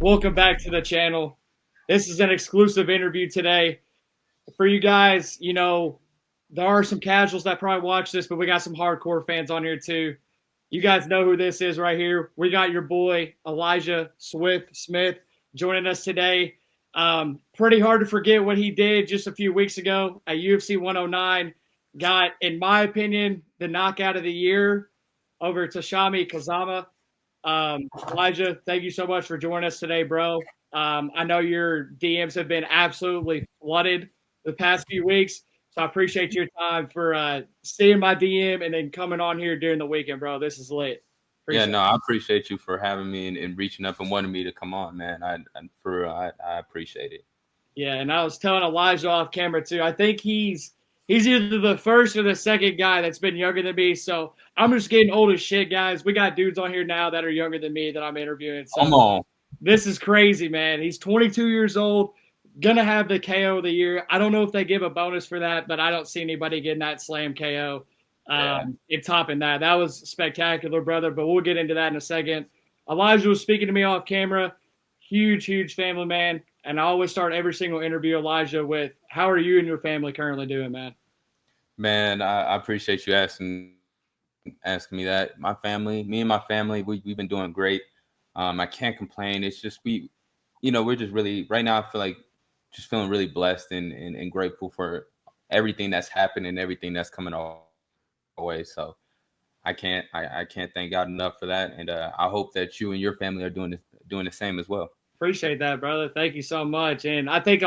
Welcome back to the channel. This is an exclusive interview today for you guys. There are some casuals that probably watch this, but we got some hardcore fans on here too. You guys know who this is right here. We got your boy Elijah Swift Smith joining us today. Pretty hard to forget what he did just a few weeks ago at UFC 109. Got, in my opinion, the knockout of the year over Tashami Kazama. Elijah, thank you so much for joining us today, bro. I know your DMs have been absolutely flooded the past few weeks, so I appreciate your time for seeing my DM and then coming on here during the weekend, bro. This is lit. Yeah, Appreciate no, I appreciate you for having me and reaching up and wanting me to come on, man. I appreciate it. Yeah, and I was telling Elijah off camera too. I think he's either the first or the second guy that's been younger than me. So I'm just getting old as shit, guys. We got dudes on here now that are younger than me that I'm interviewing. Come So on. this is crazy, man. He's 22 years old, gonna have the KO of the year. I don't know if they give a bonus for that, but I don't see anybody getting that slam KO. Yeah. And topping that. That was spectacular, brother. But we'll get into that in a second. Elijah was speaking to me off camera. Huge, huge family man. And I always start every single interview, Elijah, with how are you and your family currently doing, man? Man, I appreciate you asking me that. Me and my family, we've been doing great. I can't complain. It's just we're just really right now. I feel like just feeling really blessed and grateful for everything that's happened and everything that's coming our way. So I can't thank God enough for that. And I hope that you and your family are doing the same as well. Appreciate that, brother. Thank you so much. And I think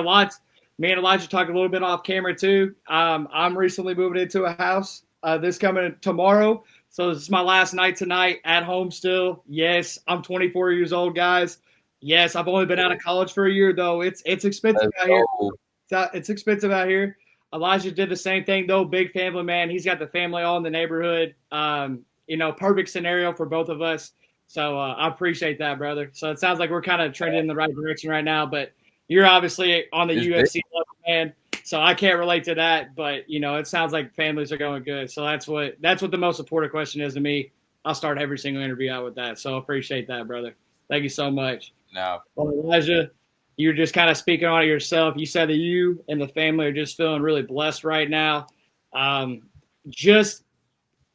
me and Elijah talked a little bit off camera too. I'm recently moving into a house this coming tomorrow. So this is my last night tonight at home still. Yes, I'm 24 years old, guys. Yes, I've only been out of college for a year though. It's expensive Let's out here. go. It's expensive out here. Elijah did the same thing though. Big family man. He's got the family all in the neighborhood. Perfect scenario for both of us. So I appreciate that, brother. So it sounds like we're kind of trending in the right direction right now. But you're obviously on the It's big. UFC level, man. So I can't relate to that. But it sounds like families are going good. So that's what the most important question is to me. I'll start every single interview out with that. So I appreciate that, brother. Thank you so much. Now, Well, Elijah, you're just kind of speaking on it yourself. You said that you and the family are just feeling really blessed right now. Um, just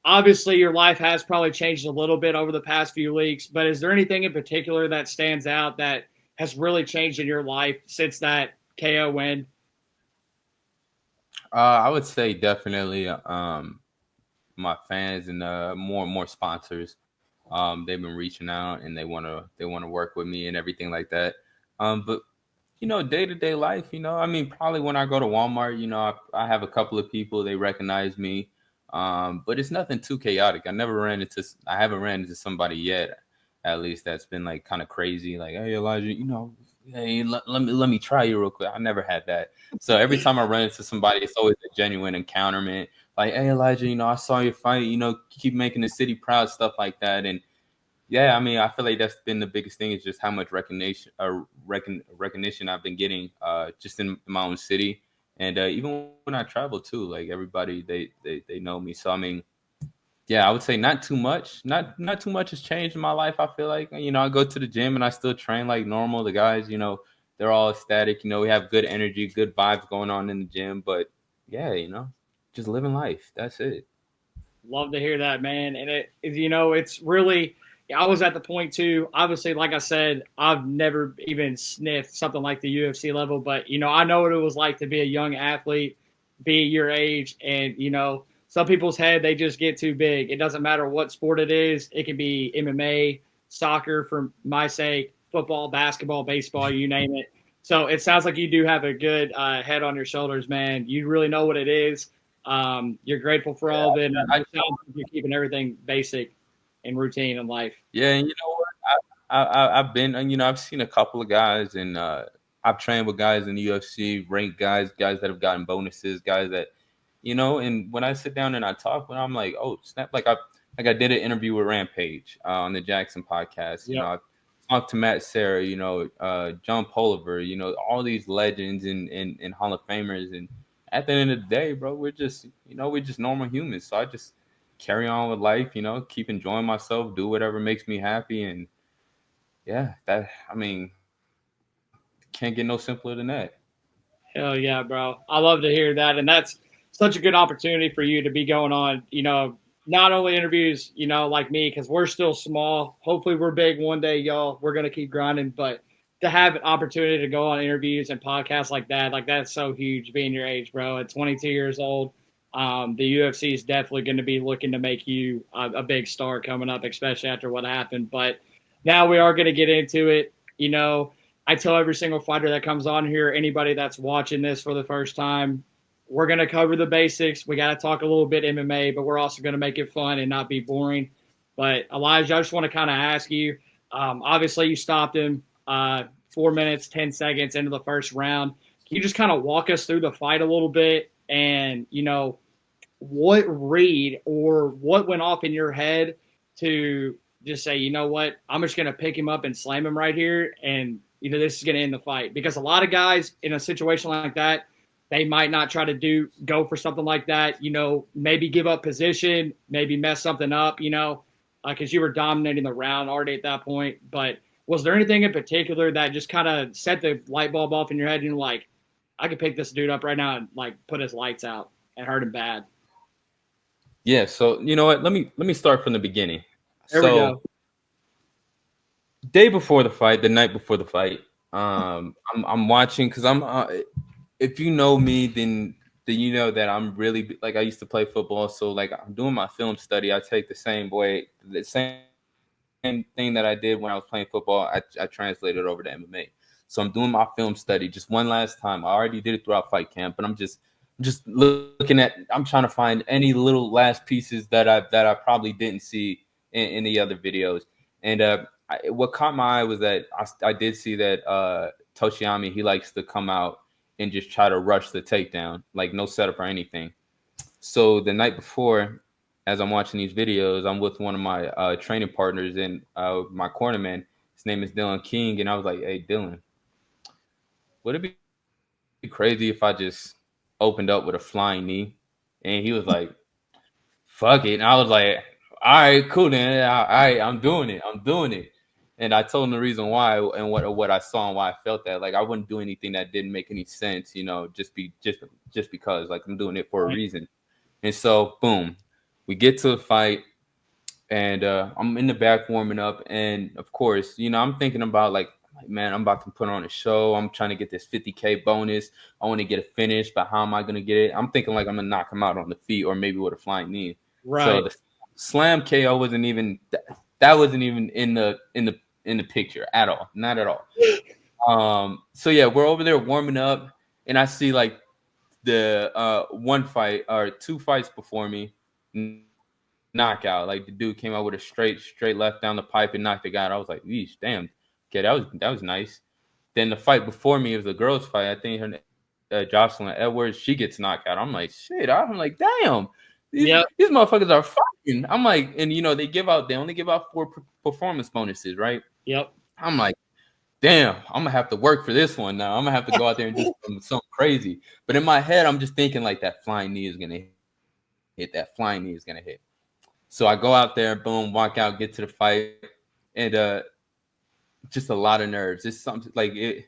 obviously your life has probably changed a little bit over the past few weeks, but is there anything in particular that stands out that has really changed in your life since that KO win? I would say definitely my fans and more and more sponsors. They've been reaching out and they wanna work with me and everything like that. But day to day life, I mean, probably when I go to Walmart, I have a couple of people they recognize me, but it's nothing too chaotic. I haven't ran into somebody yet, at least that's been like kind of crazy, like, hey Elijah, hey, let me try you real quick. I never had that. So every time I run into somebody, it's always a genuine encounterment. Like, hey Elijah, I saw your fight. Keep making the city proud, stuff like that. And yeah, I mean, I feel like that's been the biggest thing is just how much recognition I've been getting just in my own city, and even when I travel too. Like everybody, they know me. So I mean, yeah, I would say not too much. Not too much has changed in my life. I feel like I go to the gym and I still train like normal. The guys, they're all ecstatic. We have good energy, good vibes going on in the gym. But yeah, just living life. That's it. Love to hear that, man. And it's really, I was at the point too. Obviously, like I said, I've never even sniffed something like the UFC level, but I know what it was like to be a young athlete, be your age, and some people's head they just get too big. It doesn't matter what sport it is. It can be MMA, soccer, for my sake, football, basketball, baseball, you name it. So it sounds like you do have a good head on your shoulders, man. You really know what it is. You're grateful for Yeah, all of it. And I, it sounds like you're keeping everything basic and routine in life. yeah, and you know what? I've been, I've seen a couple of guys, and I've trained with guys in the UFC, ranked guys that have gotten bonuses, guys that, and when I sit down and I talk, when I'm like, oh snap, like I did an interview with Rampage on the Jackson podcast. Yep. I talked to Matt Serra, John Poliver, all these legends and Hall of Famers, and at the end of the day, bro, we're just normal humans. So I just carry on with life, keep enjoying myself, do whatever makes me happy, and yeah, that I mean, can't get no simpler than that. Hell yeah, bro. I love to hear that. And that's such a good opportunity for you to be going on, not only interviews, like me, because we're still small. Hopefully we're big one day, y'all. We're going to keep grinding. But to have an opportunity to go on interviews and podcasts like that's so huge being your age, bro. At 22 years old, the UFC is definitely going to be looking to make you a big star coming up, especially after what happened. But now we are going to get into it. I tell every single fighter that comes on here, anybody that's watching this for the first time, we're going to cover the basics. We got to talk a little bit MMA, but we're also going to make it fun and not be boring. But Elijah, I just want to kind of ask you. Obviously, you stopped him 4 minutes, 10 seconds into the first round. Can you just kind of walk us through the fight a little bit and, what read or what went off in your head to just say, you know what, I'm just going to pick him up and slam him right here. And, this is going to end the fight. Because a lot of guys in a situation like that, they might not try to go for something like that, maybe give up position, maybe mess something up, because you were dominating the round already at that point. But was there anything in particular that just kind of set the light bulb off in your head and you're like, I could pick this dude up right now and like put his lights out and hurt him bad? Yeah, so you know what? Let me start from the beginning. There we go. Day before the fight, the night before the fight, I'm watching because I'm if you know me, then you know that I'm really like I used to play football, so like I'm doing my film study. I take the same thing that I did when I was playing football. I translated over to MMA. So I'm doing my film study just one last time. I already did it throughout fight camp, but I'm just looking at. I'm trying to find any little last pieces that I probably didn't see in the other videos. And what caught my eye was that I did see that Toshiami, he likes to come out and just try to rush the takedown, like no setup or anything. So the night before, as I'm watching these videos, I'm with one of my training partners and my cornerman. His name is Dylan King, and I was like, "Hey, Dylan, would it be crazy if I just opened up with a flying knee?" And he was like, "Fuck it." And I was like, "All right, cool then. All right, I'm doing it. I'm doing it." And I told him the reason why and what I saw and why I felt that. Like I wouldn't do anything that didn't make any sense, just because. Like I'm doing it for a reason. And so, boom, we get to the fight, and I'm in the back warming up, and of course, I'm thinking about like, man, I'm about to put on a show. I'm trying to get this 50K bonus. I want to get a finish, but how am I gonna get it? I'm thinking like I'm gonna knock him out on the feet or maybe with a flying knee. Right. So the slam KO wasn't even that wasn't even in the picture at all, not at all. So yeah, we're over there warming up, and I see like the one fight or two fights before me knockout. Like the dude came out with a straight left down the pipe and knocked the guy out. I was like, "Yeesh, damn, okay, that was nice." Then the fight before me was a girls' fight. I think her Jocelyn Edwards, she gets knocked out. I'm like, shit. I'm like, damn, these motherfuckers are fighting. I'm like, and they only give out 4 performance bonuses, right? Yep. I'm like, damn, I'm gonna have to work for this one now. I'm gonna have to go out there and do something crazy. But in my head, I'm just thinking like that flying knee is gonna hit. That flying knee is gonna hit. So I go out there, boom, walk out, get to the fight, and just a lot of nerves. It's something like it.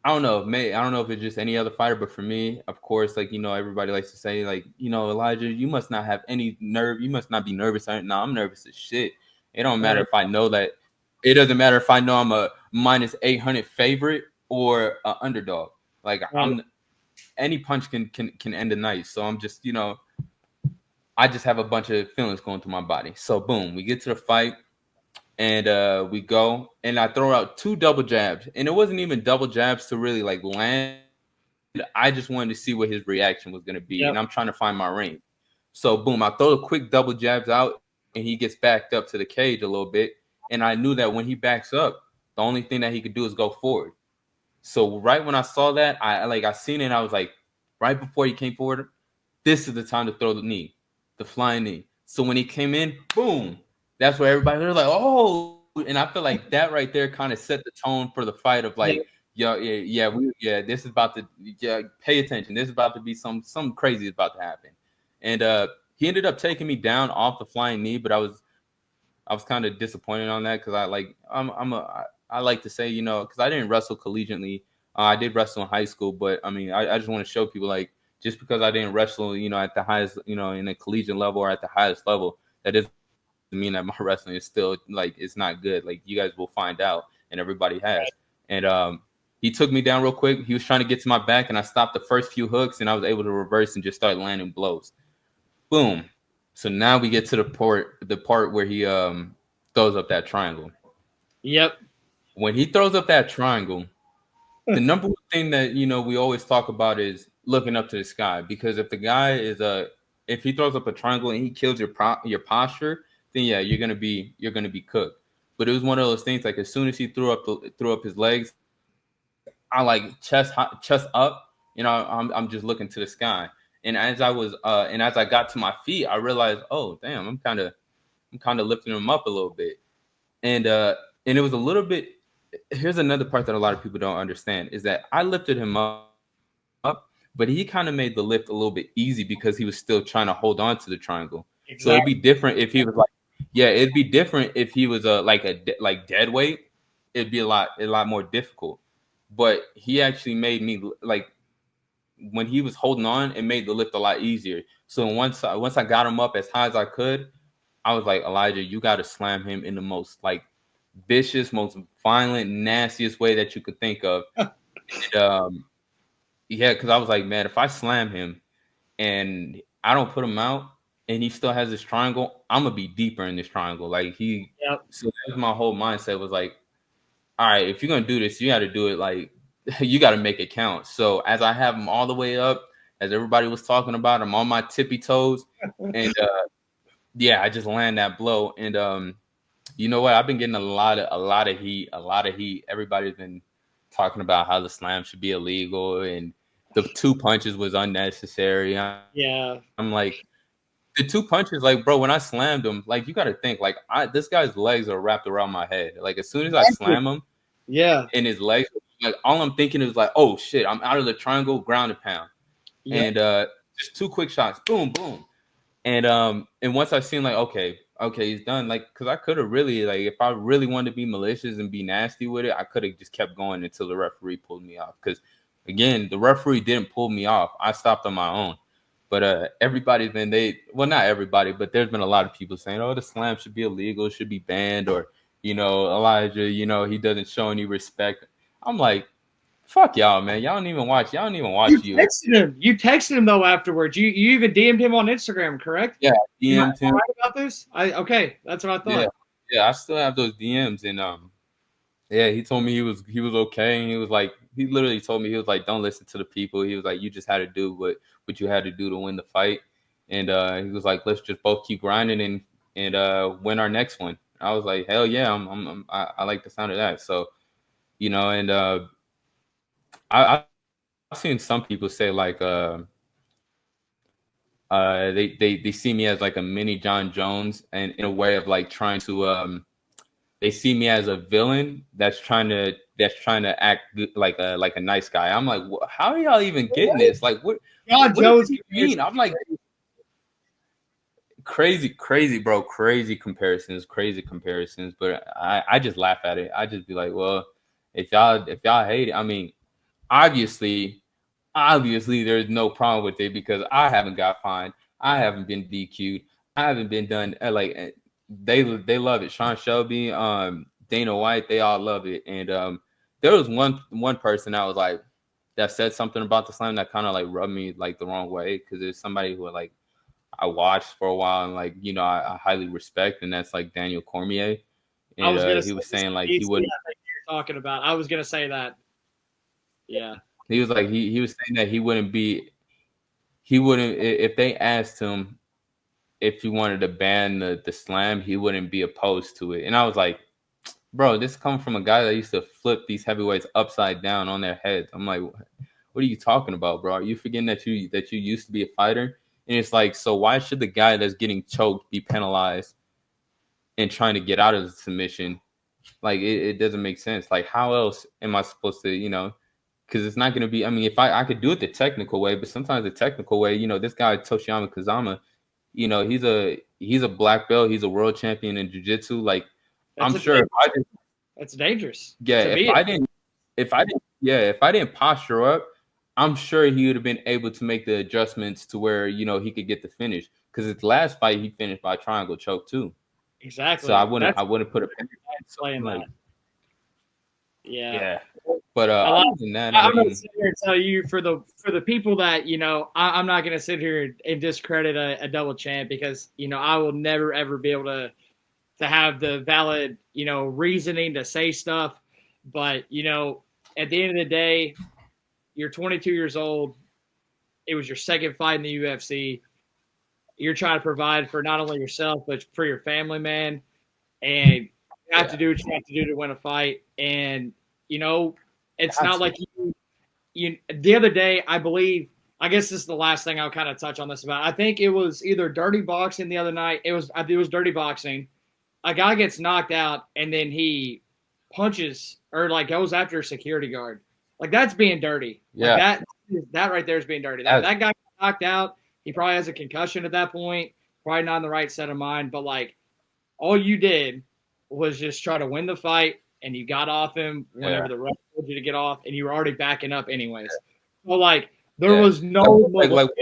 I don't know, I don't know if it's just any other fighter, but for me, of course, like everybody likes to say, like Elijah, you must not have any nerve. You must not be nervous. No, I'm nervous as shit. It don't matter if I know that. It doesn't matter if I know I'm a minus 800 favorite or an underdog. Like any punch can end the night. So I'm just I just have a bunch of feelings going through my body. So boom, we get to the fight. And we go, and I throw out 2 double jabs, and it wasn't even double jabs to really like land. I just wanted to see what his reaction was going to be, and I'm trying to find my range. So boom, I throw the quick double jabs out, and he gets backed up to the cage a little bit, and I knew that when he backs up, the only thing that he could do is go forward. So right when I saw that, I seen it, and I was like, right before he came forward, this is the time to throw the flying knee. So when he came in, boom. That's where everybody was like, oh, and I feel like that right there kind of set the tone for the fight of like, this is about to, pay attention. This is about to be something crazy is about to happen. And he ended up taking me down off the flying knee, but I was kind of disappointed on that because I like to say, because I didn't wrestle collegiately. I did wrestle in high school, but I mean, I just want to show people like just because I didn't wrestle, at the highest, in the collegiate level or at the highest level, that doesn't mean that my wrestling is still like it's not good. Like you guys will find out, and everybody has. And he took me down real quick. He was trying to get to my back, and I stopped the first few hooks, and I was able to reverse and just start landing blows. Boom. So now we get to the part where he throws up that triangle. Yep. When he throws up that triangle, the number one thing that we always talk about is looking up to the sky, because if the guy is if he throws up a triangle and he kills your posture, then yeah, you're gonna be cooked. But it was one of those things, like as soon as he threw up his legs, I like chest up, I'm just looking to the sky. And as I got to my feet, I realized, oh damn, I'm kind of lifting him up a little bit. And it was a little bit. Here's another part that a lot of people don't understand is that I lifted him up, but he kind of made the lift a little bit easy because he was still trying to hold on to the triangle. So it'd be Exactly. different if he was like, yeah, it'd be different if he was like dead weight. It'd be a lot more difficult. But he actually made me like when he was holding on, it made the lift a lot easier. So once I got him up as high as I could, I was like, Elijah, you got to slam him in the most like vicious, most violent, nastiest way that you could think of. And, yeah, because I was like, man, if I slam him and I don't put him out and he still has this triangle, I'm gonna be deeper in this triangle. Like Yep. so that was my whole mindset was like, all right, if you're gonna do this, you got to do it like you got to make it count. So as I have him all the way up, as everybody was talking about, I'm on my tippy toes, and yeah, I just land that blow. And you know what? I've been getting a lot of heat, a lot of heat. Everybody's been talking about how the slam should be illegal and the two punches was unnecessary. I'm like, Yeah. the two punches, like, bro, when I slammed him, like, you got to think, like, this guy's legs are wrapped around my head. Like, as soon as I slam him Yeah. and his legs, like, all I'm thinking is like, oh shit, I'm out of the triangle, ground and pound, Yep. and just two quick shots, boom, boom. And once I seen like, okay, he's done. Like, cause I could have really, like, if I really wanted to be malicious and be nasty with it, I could have just kept going until the referee pulled me off. Cause again, the referee didn't pull me off. I stopped on my own. But everybody's been well, not everybody, but there's been a lot of people saying, oh, the slam should be illegal, should be banned, or Elijah, he doesn't show any respect. I'm like, fuck y'all, man. Y'all don't even You watch UFC. texted him. You texted him though afterwards. You even DM'd him on Instagram, correct? Yeah, Am I DM'd him. right about this? Okay, that's what I Yeah, thought. yeah, I still have those DMs, and yeah, he told me he was okay, and he literally told me, he was like, don't listen to the people. He was like, you just had to do what you had to do to win the fight, and he was like, let's just both keep grinding and win our next one. I was like, hell yeah, I like the sound of that. So and I've seen some people say like they see me as like a mini John Jones, and in a way of like trying to they see me as a villain that's trying to act like a nice guy. I'm like, how are y'all even getting this? Like, John what does Jones it compares. mean? I'm like, crazy, bro, crazy comparisons. But I just laugh at it. I just be like, well, if y'all hate it, I mean, obviously, there's no problem with it because I haven't got fined, I haven't been DQ'd, I haven't been done they love it. Sean Shelby, Dana White, they all love it. And there was one person that was like that said something about the slam that kind of like rubbed me like the wrong way, because there's somebody who like I watched for a while and like I highly respect, and that's like Daniel Cormier. I And was gonna he say was this saying like DC, he I wouldn't. think you're talking about. I was gonna say that. Yeah. He was like he was saying that he wouldn't if they asked him if he wanted to ban the slam, he wouldn't be opposed to it. And I was like, bro, this comes from a guy that used to flip these heavyweights upside down on their heads. I'm like, what are you talking about, bro? Are you forgetting that you used to be a fighter? And it's like, so why should the guy that's getting choked be penalized and trying to get out of the submission? Like, it doesn't make sense. Like, how else am I supposed to, because it's not going to be, I mean, if I could do it the technical way, but sometimes the technical way, this guy, Toshiyama Kazama, he's a black belt. He's a world champion in jiu-jitsu. Like, That's I'm a sure if I didn't, That's dangerous yeah, to be in. if I didn't if I didn't posture up, I'm sure he would have been able to make the adjustments to where he could get the finish. Because his last fight, he finished by triangle choke too. So I Exactly. wouldn't That's I wouldn't put a playing something that. like Yeah. yeah. But I like, other than that, I I'm gonna mean, sit here and tell you for the people that I'm not gonna sit here and discredit a double champ because I will never ever be able to have the valid reasoning to say stuff, but at the end of the day, you're 22 years old. It was your second fight in the UFC. You're trying to provide for not only yourself but for your family, man, and you have to yeah, do what you have to do to win a fight. And it's got not to. like the other day, I believe, I guess this is the last thing I'll kind of touch on this about. I think it was either dirty boxing the other night. It was dirty boxing. A guy gets knocked out and then he punches or like goes after a security guard. Like that's being dirty. Like Yeah, that right there is being dirty. That that's, that guy got knocked out. He probably has a concussion at that point. Probably not in the right set of mind. But like all you did was just try to win the fight, and you got off him yeah, whenever the ref told you to get off, and you were already backing up anyways. So like there yeah. was no Like motivation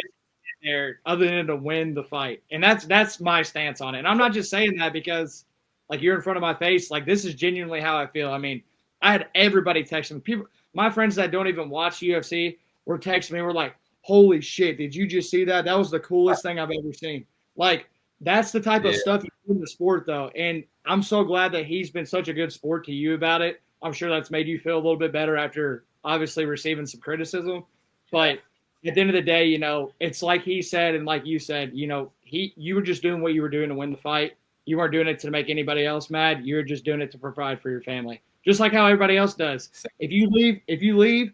there other than to win the fight, and that's my stance on it. And I'm not just saying that because like you're in front of my face. Like this is genuinely how I feel. I mean, I had everybody text me. People, my friends that don't even watch UFC were texting me. We're like, "Holy shit! Did you just see that? That was the coolest thing I've ever seen." Like that's the type of yeah, stuff you do in the sport, though. And I'm so glad that he's been such a good sport to you about it. I'm sure that's made you feel a little bit better after obviously receiving some criticism. But at the end of the day, it's like he said and like you said, you were just doing what you were doing to win the fight. You weren't doing it to make anybody else mad. You're just doing it to provide for your family, just like how everybody else does. If you leave,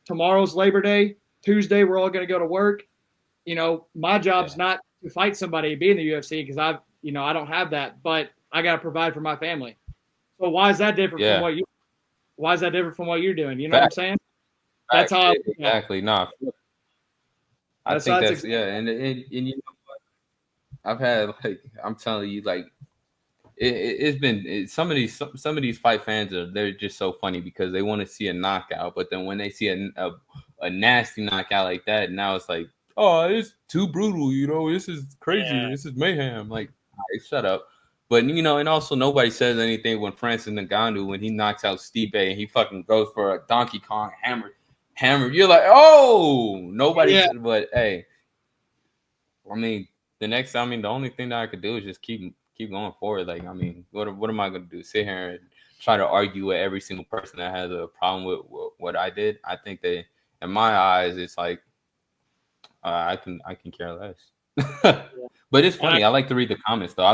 tomorrow's Labor Day, Tuesday, we're all going to go to work. My job's yeah, not to fight somebody and be in the UFC because I don't have that, but I got to provide for my family. So why is that different from yeah. why is that different from what you're doing? You know what I'm Facts, saying? That's facts. how I Yeah, look at it. exactly. Nah, I think That's that's exactly. and I've had like I'm telling you like it's been some of these fight fans they're just so funny because they want to see a knockout, but then when they see a nasty knockout like that, now it's like, oh, it's too brutal, this is crazy, Yeah. this is mayhem. Like, all right, shut up. But and also nobody says anything when Francis Ngannou when he knocks out Stipe and he fucking goes for a Donkey Kong hammer. You're like, oh, nobody Yeah. said, but hey, I mean, the only thing that I could do is just keep going forward. Like, I mean, what am I going to do? Sit here and try to argue with every single person that has a problem with what I did? I think that in my eyes, it's like I can care less. But it's And I funny. I like to read the comments though.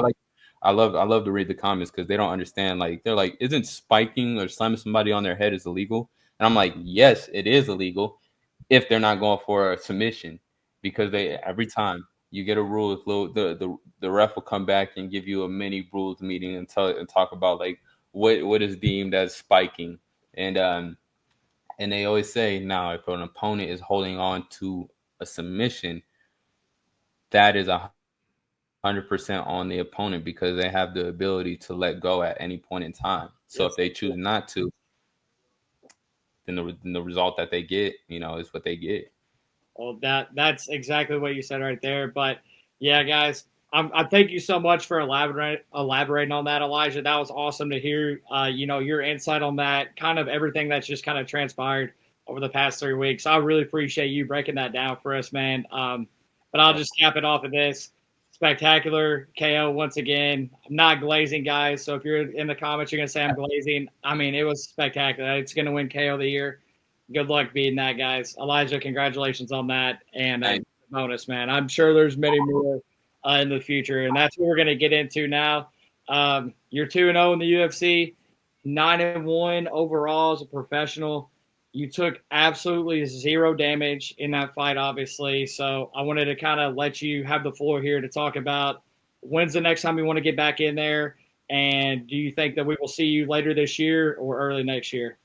I love to read the comments because they don't understand. Like they're like, isn't spiking or slamming somebody on their head is illegal? And I'm like, yes, it is illegal if they're not going for a submission because they every time you get a rule, the ref will come back and give you a mini rules meeting and talk about like what is deemed as spiking and they always say now if an opponent is holding on to a submission that is 100% on the opponent because they have the ability to let go at any point in time. So if yes, they choose not to, then the result that they get, is what they get. well, that's exactly what you said right there. But yeah, guys, I thank you so much for elaborating on that, Elijah. That was awesome to hear. Your insight on that, kind of everything that's just kind of transpired over the past 3 weeks. I really appreciate you breaking that down for us, man. But I'll just cap it off of this. Spectacular KO once again. I'm not glazing, guys. So if you're in the comments, you're gonna say I'm glazing. I mean, it was spectacular. It's gonna win KO of the year. Good luck beating that, guys. Elijah, congratulations on that, and Thank bonus, man. I'm sure there's many more in the future, and that's what we're going to get into now. You're 2-0 in the UFC, 9-1 overall as a professional. You took absolutely zero damage in that fight, obviously. So I wanted to kind of let you have the floor here to talk about when's the next time you want to get back in there, and do you think that we will see you later this year or early next year?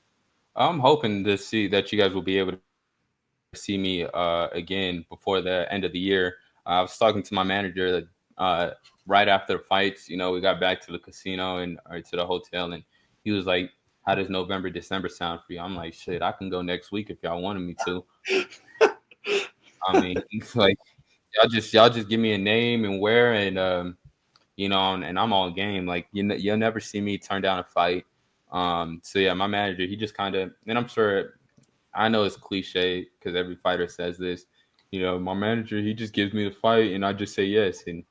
I'm hoping to see that you guys will be able to see me again before the end of the year. I was talking to my manager right after the fights. We got back to the casino and or to the hotel, and he was like, how does November, December sound for you? I'm like, shit, I can go next week if y'all wanted me to. I mean, like y'all just give me a name and where, and and I'm all game. Like you'll never see me turn down a fight. So yeah, my manager, he just kind of, and I'm sure, I know it's cliche because every fighter says this. My manager, he just gives me the fight, and I just say yes, and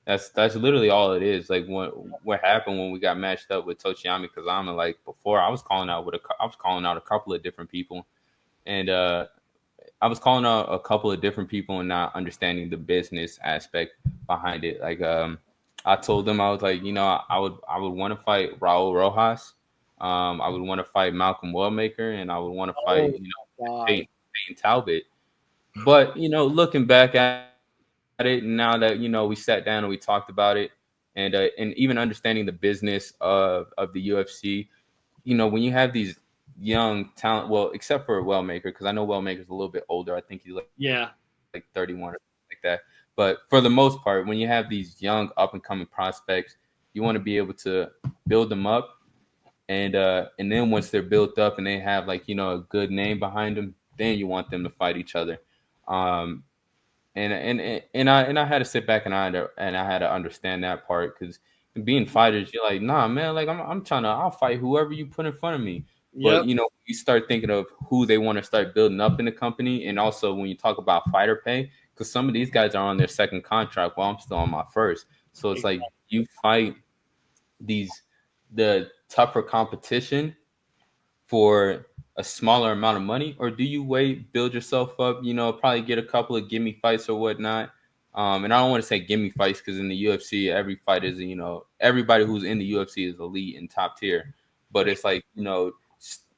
that's literally all it is. Like what happened when we got matched up with Tochiyami Kazama. Like before, I was calling out a couple of different people, and I was calling out a couple of different people and not understanding the business aspect behind it. Like I told them, I was like, I would want to fight Raul Rojas. I would want to fight Malcolm Wellmaker, and I would want to fight, Oh God. Peyton Talbot. But looking back at it, now that we sat down and we talked about it, and even understanding the business of the UFC, when you have these young talent, well, except for Wellmaker, because I know Wellmaker's a little bit older. I think he's like Yeah. 31 or something like that. But for the most part, when you have these young up and coming prospects, you want to be able to build them up, and then once they're built up and they have like a good name behind them, then you want them to fight each other. Um, and I had to sit back and I had to understand that part because being fighters, you're like, nah, man, like I'm trying to, I'll fight whoever you put in front of me. But Yep. you start thinking of who they want to start building up in the company, and also when you talk about fighter pay, because some of these guys are on their second contract while I'm still on my first. So it's like you fight these the tougher competition for a smaller amount of money, or do you wait, build yourself up, probably get a couple of gimme fights or whatnot? And I don't want to say gimme fights because in the UFC, every fight is, everybody who's in the UFC is elite and top tier. But it's like,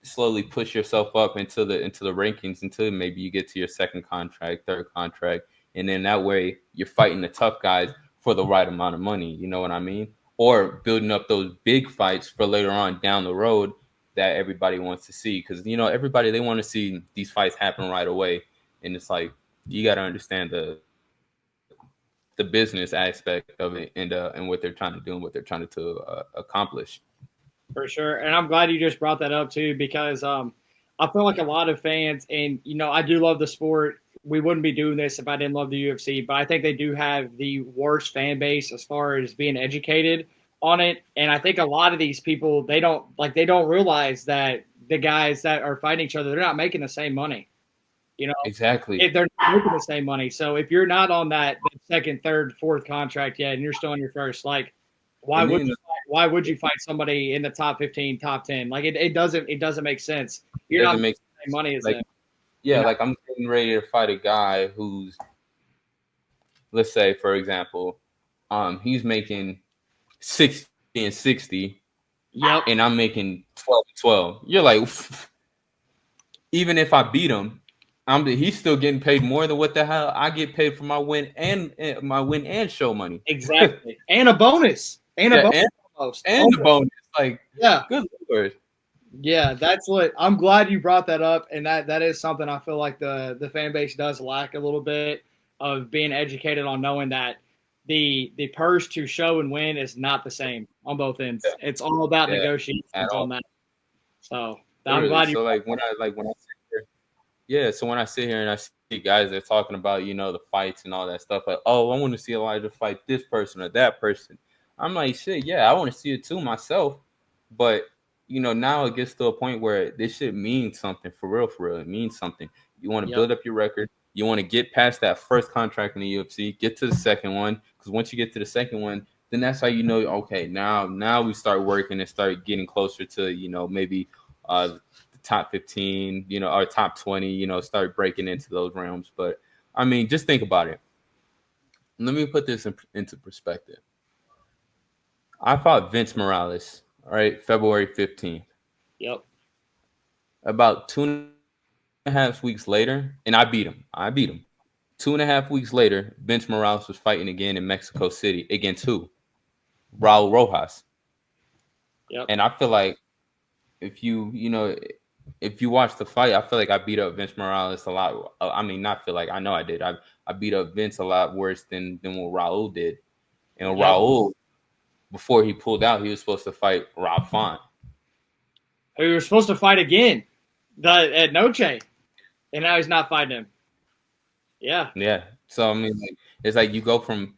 slowly push yourself up into the rankings until maybe you get to your second contract, third contract, and then that way you're fighting the tough guys for the right amount of money. You know what I mean? Or building up those big fights for later on down the road that everybody wants to see, because everybody, they want to see these fights happen right away, and it's like you got to understand the business aspect of it, and what they're trying to do and what they're trying to accomplish. For sure. And I'm glad you just brought that up too, because I feel like a lot of fans, and I do love the sport. We wouldn't be doing this if I didn't love the UFC, but I think they do have the worst fan base as far as being educated on it. And I think a lot of these people, they don't realize that the guys that are fighting each other, they're not making the same money. You know, Exactly. if they're not making the same money. So if you're not on that second, third, fourth contract yet, and you're still on your first, like, why And would then why would you fight somebody in the top 15, top 10? Like it doesn't make sense. it You're not doesn't making make the same sense. money as Like, them. yeah, like I'm getting ready to fight a guy who's, let's say, for example, he's making 60 and 60, Yep. and I'm making 12 and 12. You're like, even if I beat him, he's still getting paid more than what the hell I get paid for my win and show money. Exactly. And a bonus. And a Yeah, bonus and almost. and the Almost. bonus. Like, Yeah. good lord. Yeah, that's what I'm glad you brought that up, and that is something I feel like the fan base does lack a little bit of being educated on knowing that the purse to show and win is not the same on both ends. It's all about Yeah, at negotiations all. on that. So I'm Literally. glad you So brought like when I sit here, yeah. So when I sit here and I see guys that are talking about the fights and all that stuff, like, oh, I want to see Elijah fight this person or that person. I'm like, shit, yeah, I want to see it too myself. But now it gets to a point where this shit means something for real, for real. It means something. You want to Yep. build up your record. You want to get past that first contract in the UFC, get to the second one, because once you get to the second one, then that's how okay, now we start working and start getting closer to maybe the top 15, or top 20, start breaking into those realms. But I mean, just think about it. Let me put this into perspective. I fought Vince Morales, all right, February 15th. Yep. About 2.5 weeks later, and I beat him. I beat him. 2.5 weeks later, Vince Morales was fighting again in Mexico City against who? Raul Rojas. Yep. And I feel like if if you watch the fight, I feel like I beat up Vince Morales a lot. I mean, not feel like, I know I did. I beat up Vince a lot worse than what Raul did. And Yep. Raul, before he pulled out, he was supposed to fight Rob Font. who was supposed to fight again at Noche, and now he's not fighting him. Yeah. Yeah. So I mean, like, it's like you go from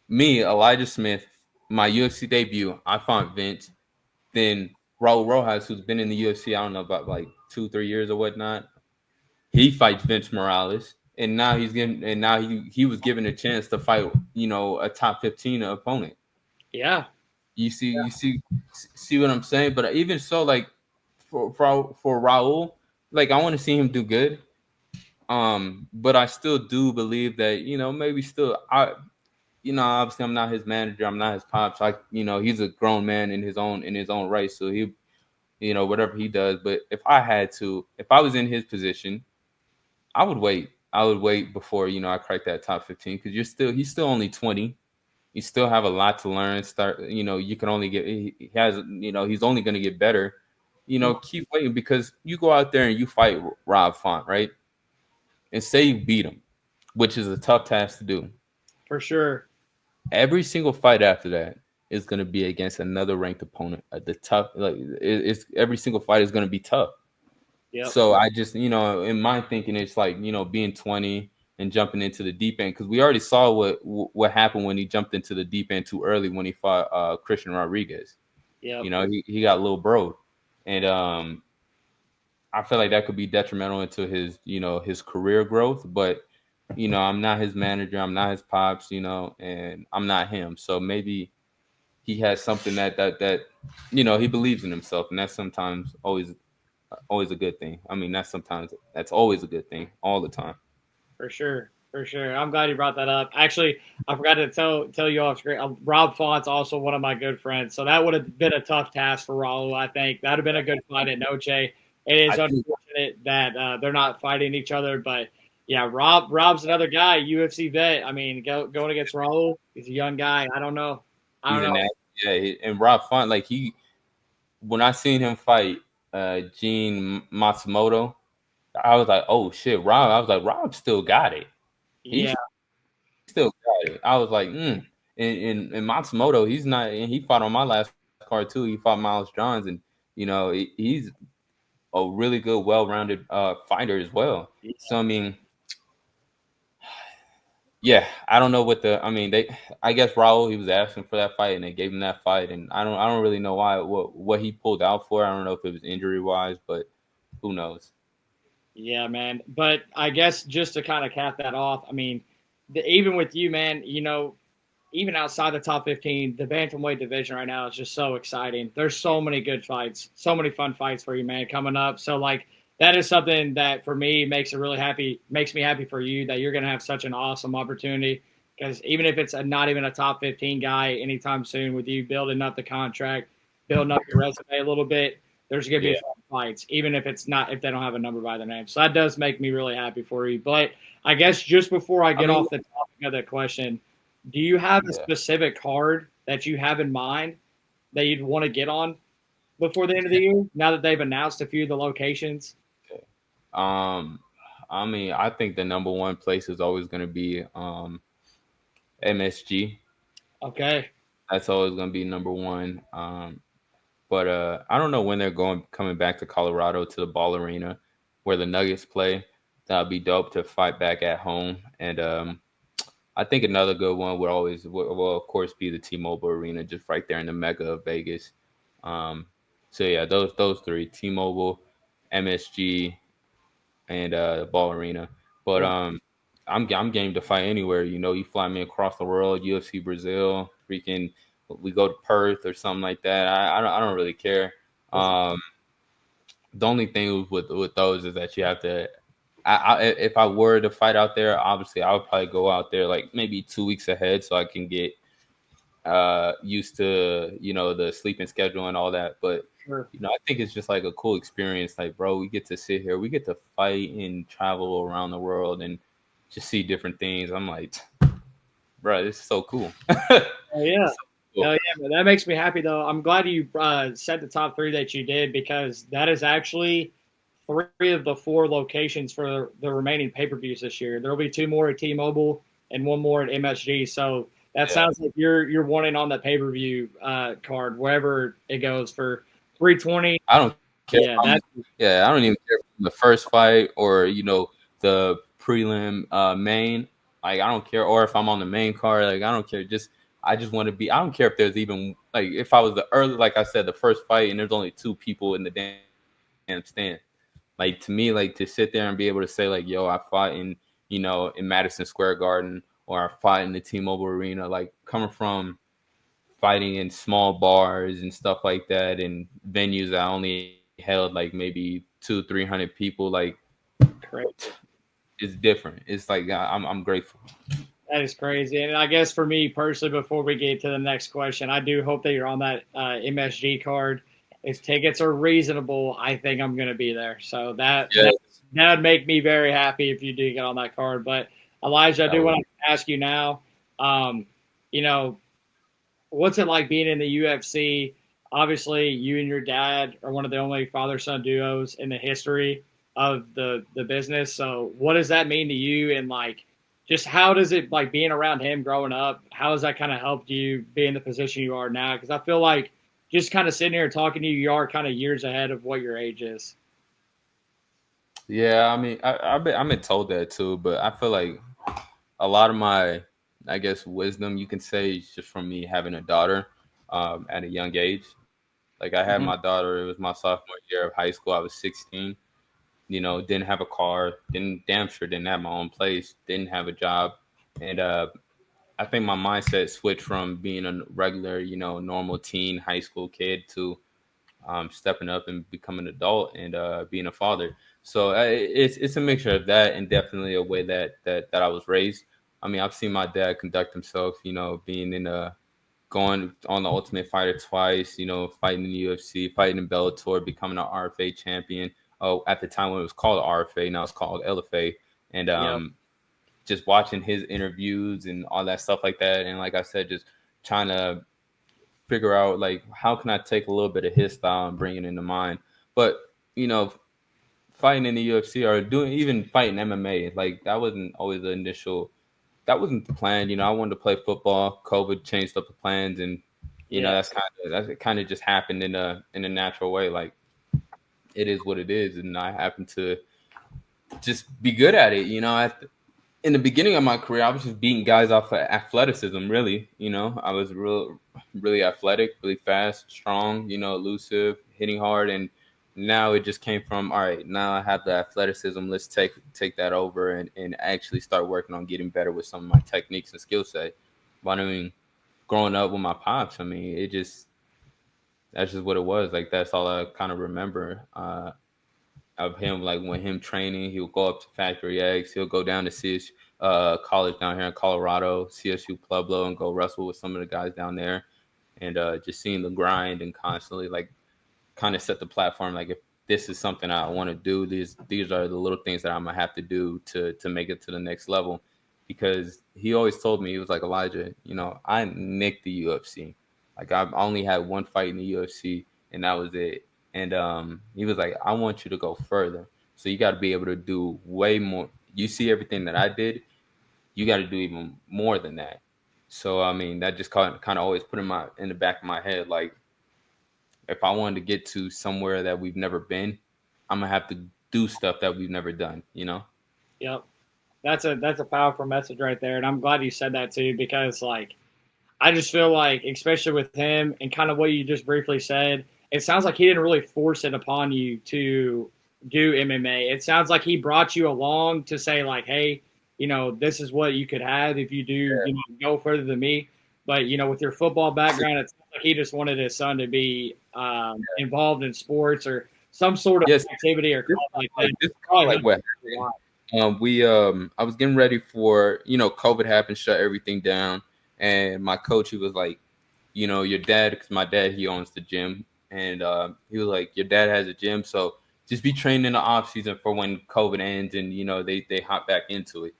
me, Elijah Smith, my UFC debut. I fought Vince. Then Raul Rojas, who's been in the UFC, I don't know about like 2-3 years or whatnot. He fights Vince Morales, and now he was given a chance to fight, a top 15 opponent. Yeah. You see what I'm saying? But even so, like for Raul, like I want to see him do good. But I still do believe that maybe still obviously I'm not his manager, I'm not his pops. He's a grown man in his own right, so he whatever he does. But if I was in his position, I would wait. I would wait before I crack that top 15 because he's still only 20. You still have a lot to learn. You can only get he has he's only going to get better. Keep waiting because you go out there and you fight Rob Font, right? And say you beat him, which is a tough task to do. For sure. Every single fight after that is going to be against another ranked opponent. The tough, it's every single fight is going to be tough. Yep. So I just, in my thinking, it's like being 20 and jumping into the deep end because we already saw what happened when he jumped into the deep end too early when he fought Christian Rodriguez. Yep. He got a little bro, and I feel like that could be detrimental into his career growth. But I'm not his manager, I'm not his pops, and I'm not him. So maybe he has something that he believes in himself, and that's sometimes always a good thing. I mean, that's always a good thing all the time. For sure. For sure. I'm glad you brought that up. Actually, I forgot to tell you off screen. Rob Font's also one of my good friends, so that would have been a tough task for Raul. I think that would have been a good fight at Noche. It is I think unfortunate that they're not fighting each other, but yeah, Rob's another guy, UFC vet. I mean, going against Raul, he's a young guy. I don't know. I he's don't an know. and Rob Font, like when I seen him fight Gene Matsumoto, I was like, oh shit, Rob. I was like, Rob still got it. He Yeah, still got it. I was like, And Matsumoto, he's not, and he fought on my last card too. He fought Miles Johns, and he's a really good, well-rounded fighter as well. So I mean, yeah, I don't know I mean, I guess Raul, he was asking for that fight, and they gave him that fight, and I don't really know what he pulled out for. I don't know if it was injury wise, but who knows? yeah, man. But I guess just to kind of cap that off, I mean, even with you, man, even outside the top 15, the bantamweight division right now is just so exciting. There's so many good fights, so many fun fights for you, man, coming up. So like that is something that for me makes me happy for you that you're going to have such an awesome opportunity because even if it's not even a top 15 guy anytime soon with you building up the contract, building up your resume a little bit, there's going to be Yeah, fun fights, even if they don't have a number by their name. So that does make me really happy for you. But I guess just before I I get mean, off the topic of that question, do you have a yeah. specific card that you have in mind that you'd want to get on before the end of the year? Now that they've announced a few of the locations. Um, I mean, I think the number one place is always going to be MSG. Okay. That's always going to be number one. But I don't know when they're coming back to Colorado to the Ball Arena where the Nuggets play. That'd be dope to fight back at home. And I think another good one will of course be the T-Mobile Arena, just right there in the mecca of Vegas. Um, so yeah, those three: T-Mobile, MSG, and Ball Arena. But Well, I'm game to fight anywhere. You fly me across the world, UFC Brazil, freaking, we go to Perth or something like that. I don't really care. Um, the only thing with those is that you have to. If I were to fight out there, obviously I would probably go out there like maybe 2 weeks ahead so I can get used to the sleeping schedule and all that. But sure. I think it's just like a cool experience. Like, bro, we get to sit here, we get to fight and travel around the world and just see different things. I'm like, bro, this is so cool. Oh yeah. Cool. Hell yeah, man. That makes me happy though. I'm glad you said the top three that you did because that is actually three of the four locations for the remaining pay-per-views this year. There will be two more at T-Mobile and one more at MSG. So that Yeah, sounds like you're wanting on the pay-per-view card wherever it goes for 320. I don't. care. Yeah, that Yeah, I don't even care from the first fight or the prelim main. Like I don't care, or if I'm on the main card, like I don't care. I just want to be. I don't care if there's even like if I was the early, like I said, the first fight, and there's only two people in the damn stand. Like to me, like to sit there and be able to say like, yo, I fought in Madison Square Garden or I fought in the T-Mobile Arena, like coming from fighting in small bars and stuff like that and venues that only held like maybe 200-300 people, like crazy. it's different. It's like I'm grateful. That is crazy. And I guess for me personally, before we get to the next question, I do hope that you're on that MSG card. If tickets are reasonable, I think I'm going to be there. So Yeah, that would make me very happy if you do get on that card. But Elijah, I that do would. want to ask you now. Um, you know, what's it like being in the UFC? Obviously, you and your dad are one of the only father son duos in the history of the business. So, what does that mean to you? And like, just how does it like being around him growing up? How has that kind of helped you be in the position you are now? Because I feel like just kind of sitting here talking to you, you are kind of years ahead of what your age is. Yeah, I mean, I've been told that too, but I feel like a lot of my, I guess, wisdom you can say is just from me having a daughter at a young age. Like I had Mm-hmm. my daughter, it was my sophomore year of high school. I was 16. Didn't have a car, didn't damn sure didn't have my own place, didn't have a job, and I think my mindset switched from being a regular, normal teen high school kid to stepping up and becoming an adult and being a father. So it's a mixture of that and definitely a way that I was raised. I mean, I've seen my dad conduct himself, being in a going on the Ultimate Fighter twice, fighting in the UFC, fighting in Bellator, becoming an RFA champion. Oh, at the time when it was called RFA, now it's called LFA, and Yep. just watching his interviews and all that stuff like that, and like I said, just trying to figure out like how can I take a little bit of his style and bring it into mine. But you know, fighting in the UFC or doing even fighting MMA, like that wasn't always the initial. That wasn't the plan. I wanted to play football. COVID changed up the plans, and Yes. that's kind of just happened in a natural way. Like it is what it is, and I happen to just be good at it. In the beginning of my career, I was just beating guys off of athleticism. Really, I was really athletic, really fast, strong. Elusive, hitting hard, and now it just came from all right. Now I have the athleticism. Let's take that over and actually start working on getting better with some of my techniques and skill set. But I mean, growing up with my pops, I mean, that's just what it was. Like that's all I kind of remember. Of him, like when him training, he'll go up to Factory X, he'll go down to CSU college down here in Colorado, CSU Pueblo, and go wrestle with some of the guys down there, and just seeing the grind and constantly like kind of set the platform. Like if this is something I want to do, these are the little things that I'm gonna have to do to make it to the next level. Because he always told me he was like Elijah, I nicked the UFC. Like I've only had one fight in the UFC, and that was it. And he was like, I want you to go further. So you got to be able to do way more. You see everything that I did, you got to do even more than that. So I mean, that just kind of always put in the back of my head, like if I wanted to get to somewhere that we've never been, I'm gonna have to do stuff that we've never done. Yep. That's a powerful message right there, and I'm glad you said that too because like I just feel like, especially with him and kind of what you just briefly said, it sounds like he didn't really force it upon you to do MMA. It sounds like he brought you along to say, like, hey, this is what you could have if you do, go further than me. But, with your football background, it sounds like he just wanted his son to be involved in sports or some sort of Yes, activity or club like that. this is kind of Probably like helped what a lot. I was getting ready for COVID happened, shut everything down, and my coach he was like, your dad, because my dad he owns the gym, and he was like, your dad has a gym, so just be trained in the off season for when COVID ends, and they hop back into it.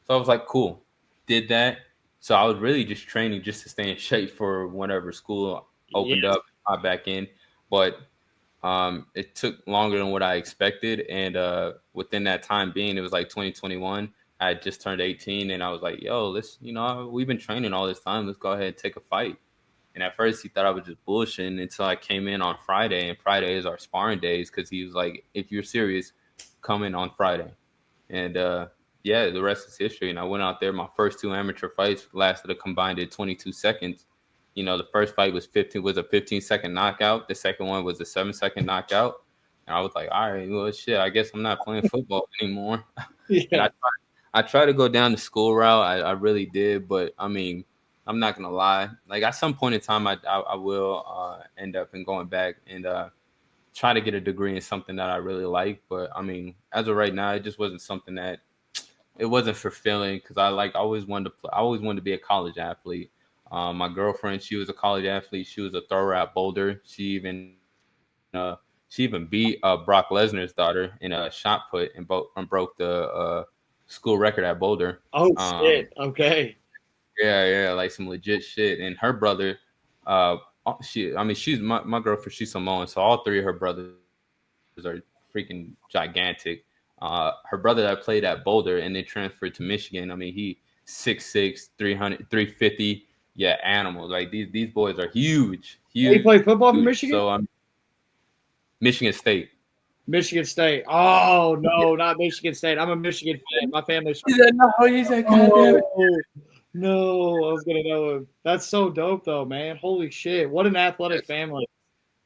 So I was like, cool, did that. So I was really just training just to stay in shape for whenever school opened Yes. up, hop back in, but it took longer than what I expected, and within that time being, it was like 2021. I had just turned 18, and I was like, "Yo, we've been training all this time. Let's go ahead and take a fight." And at first he thought I was just bullshitting until I came in on Friday, and Friday is our sparring days because he was like, "If you're serious, come in on Friday." And yeah, the rest is history. And I went out there. My first two amateur fights lasted a combined 22 seconds. The first fight was a 15-second knockout. The second one was a 7-second knockout. And I was like, all right, well, shit, I guess I'm not playing football anymore. And Yeah. I tried to go down the school route. I really did, but I mean, I'm not gonna lie. Like at some point in time, I will end up in going back and try to get a degree in something that I really like. But I mean, as of right now, it just wasn't something that it wasn't fulfilling because I always wanted to play, I always wanted to be a college athlete. My girlfriend, she was a college athlete. She was a thrower at Boulder. She even beat Brock Lesnar's daughter in a shot put and broke the school record at Boulder. Oh Um, shit. Okay. yeah, like some legit shit. And her brother, uh, I mean, she's my girlfriend. She's Samoan, so all three of her brothers are freaking gigantic. Her brother that played at Boulder and then transferred to Michigan. I mean, he 6'6", 350. Yeah, animals. Like these boys are huge, He huge. played football for So Michigan? Michigan State. Michigan State. Oh no, not Michigan State. I'm a Michigan fan. My family's from. He said no. He said, "God damn it." Oh no, I was gonna know him. That's so dope though, man. Holy shit. What an athletic family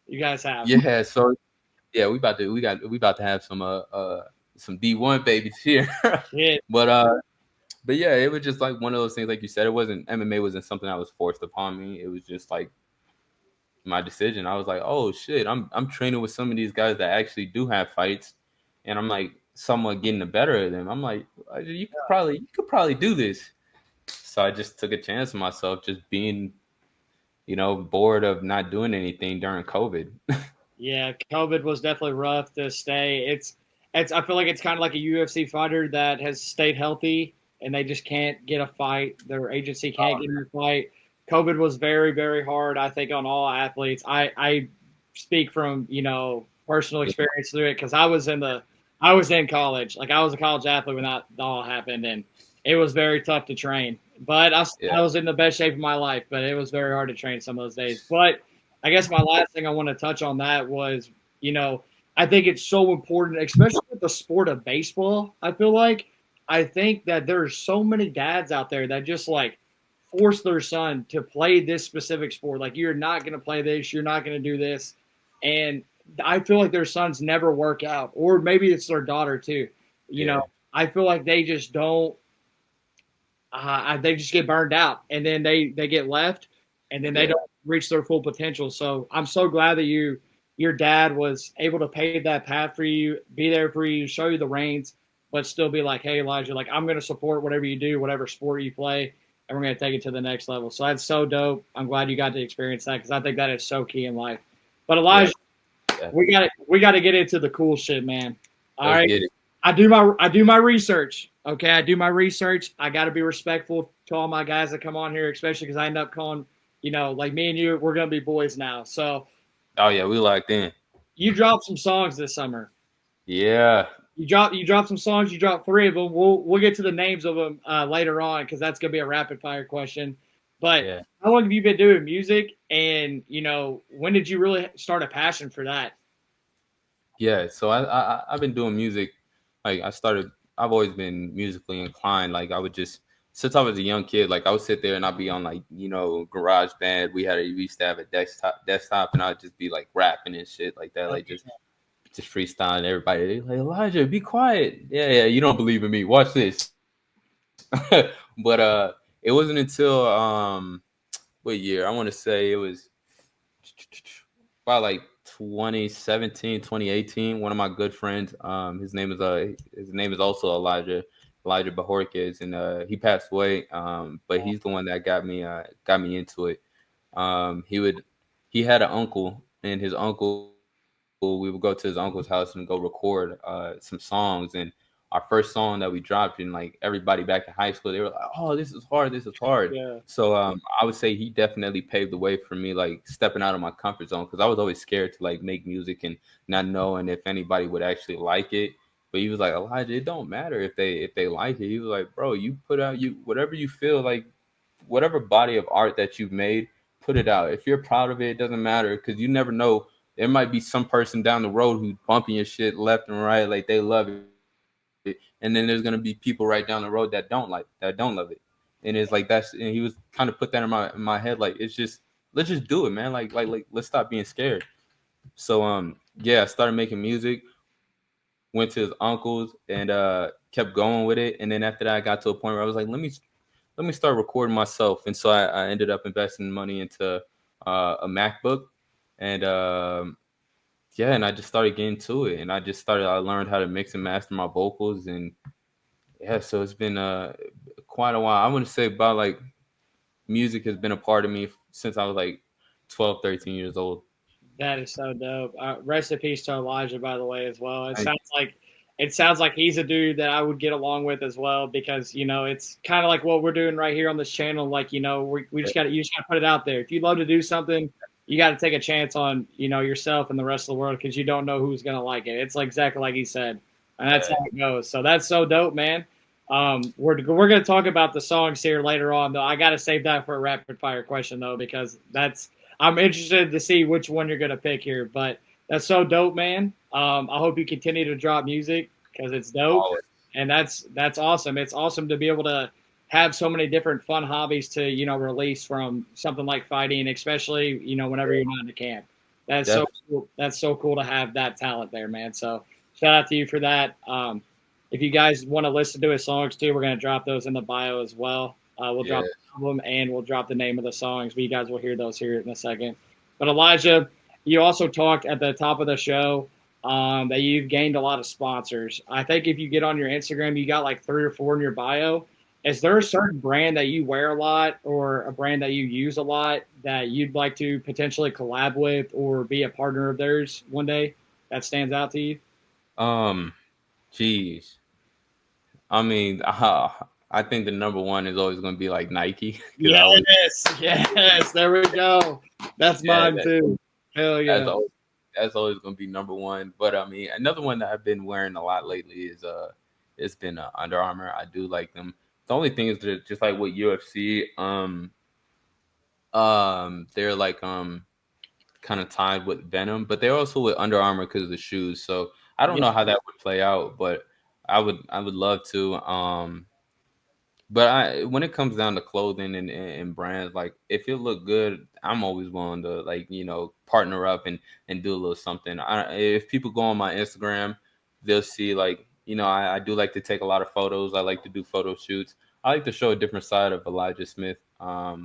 you guys have. Yeah. So yeah, we about to have some D1 babies here. Shit. but yeah, it was just like one of those things. Like you said, it wasn't MMA wasn't something that was forced upon me. It was just like my decision. I was like, oh shit, I'm training with some of these guys that actually do have fights, and I'm like somewhat getting the better of them. I'm like, you could probably do this. So I just took a chance on myself, just being bored of not doing anything during COVID. Yeah, COVID was definitely rough to stay. It's I feel like it's kind of like a UFC fighter that has stayed healthy and they just can't get a fight. Their agency can't get them a fight. COVID was very, very hard, I think, on all athletes. I speak from, personal experience through it because I was in college. Like I was a college athlete when that all happened and it was very tough to train. But I Yeah, was in the best shape of my life, but it was very hard to train some of those days. But I guess my last thing I want to touch on that was, you know, I think it's so important, especially with the sport of baseball. I think that there's so many dads out there that just like force their son to play this specific sport. Like you're not going to play this, you're not going to do this, and I feel like their sons never work out, or maybe it's their daughter too. You know, yeah, I feel like they just don't they just get burned out and then they get left and then they yeah, don't reach their full potential. So I'm so glad that your dad was able to pave that path for you, be there for you, show you the reins, but still be like, hey Elijah, like I'm going to support whatever you do, whatever sport you play, and we're going to take it to the next level. So that's so dope. I'm glad you got to experience that because I think that is so key in life. But yeah, Elijah, yeah. we got to get into the cool shit, man. All Let's right. get it. I do my research. Okay, I do my research. I got to be respectful to all my guys that come on here, especially because I end up calling, like me and you, we're gonna be boys now. So Oh yeah, we locked in. you dropped some songs this summer. Yeah, You dropped some songs. You dropped three of them. We'll get to the names of them later on because that's gonna be a rapid fire question. But yeah. how long have you been doing music? And when did you really start a passion for that? Yeah, so I've been doing music. Like I started, I've always been musically inclined. Like I would just since I was a young kid, like I would sit there and I'd be on like Garage Band. We used to have a desktop, and I'd just be like rapping and shit like that, like just freestyling. Everybody they like Elijah, be quiet. Yeah, you don't believe in me. Watch this. But it wasn't until what year? I want to say it was about like 2017, 2018. One of my good friends, his name is also Elijah Bahorquez, and he passed away. But he's the one that got me into it. He had an uncle, and his uncle, we would go to his uncle's house and go record some songs. And our first song that we dropped, and like everybody back in high school, they were like, "Oh, this is hard." Yeah, So I would say he definitely paved the way for me, like stepping out of my comfort zone, because I was always scared to like make music and not knowing if anybody would actually like it. But he was like, Elijah, it don't matter if they like it. He was like, bro, you put out you whatever you feel like, whatever body of art that you've made, put it out. If you're proud of it, it doesn't matter because you never know. There might be some person down the road who's bumping your shit left and right, like they love it, and then there's gonna be people right down the road that don't love it, and it's like that's and he was kind of put that in my head like it's just let's just do it, man. Like let's stop being scared. So yeah, I started making music, went to his uncle's and kept going with it, and then after that I got to a point where I was like let me start recording myself. And so I ended up investing money into a MacBook, and yeah, and I just started getting to it, and I learned how to mix and master my vocals, and yeah, so it's been quite a while. I want to say about like music has been a part of me since I was like 12, 13 years old. That is so dope. Rest in peace to Elijah, by the way, as well. I, It sounds like he's a dude that I would get along with as well because it's kind of like what we're doing right here on this channel. Like we just got to you just got to put it out there. If you love to do something, you got to take a chance on yourself and the rest of the world because you don't know who's gonna like it. It's like exactly like he said, and that's how it goes. So that's so dope, man. We're gonna talk about the songs here later on, though. I got to save that for a rapid fire question though because that's I'm interested to see which one you're gonna pick here, but that's so dope, man. I hope you continue to drop music because it's dope, always. and that's awesome. It's awesome to be able to have so many different fun hobbies to release from something like fighting, especially whenever you're not in the camp. That's so Definitely. cool. That's so cool to have that talent there, man. So shout out to you for that. If you guys want to listen to his songs too, we're gonna drop those in the bio as well. We'll Yeah. drop the album and we'll drop the name of the songs. But you guys will hear those here in a second. But Elijah, you also talked at the top of the show that you've gained a lot of sponsors. I think if you get on your Instagram, you got like 3 or 4 in your bio. Is there a certain brand that you wear a lot or a brand that you use a lot that you'd like to potentially collab with or be a partner of theirs one day that stands out to you? Um, Geez. I mean, I think the number one is always going to be like Nike because I always Yes, yes, there we go. That's yeah mine too. Hell that's yeah. always that's always going to be number one. But I mean, another one that I've been wearing a lot lately is it's been Under Armour. I do like them. The only thing is that just like with UFC, they're like kind of tied with Venom, but they're also with Under Armour because of the shoes. So I don't Yeah, know how that would play out, but I would love to. But when it comes down to clothing and brands, like if it look good, I'm always willing to like partner up and do a little something. If people go on my Instagram, they'll see like I do like to take a lot of photos. I like to do photo shoots. I like to show a different side of Elijah Smith. I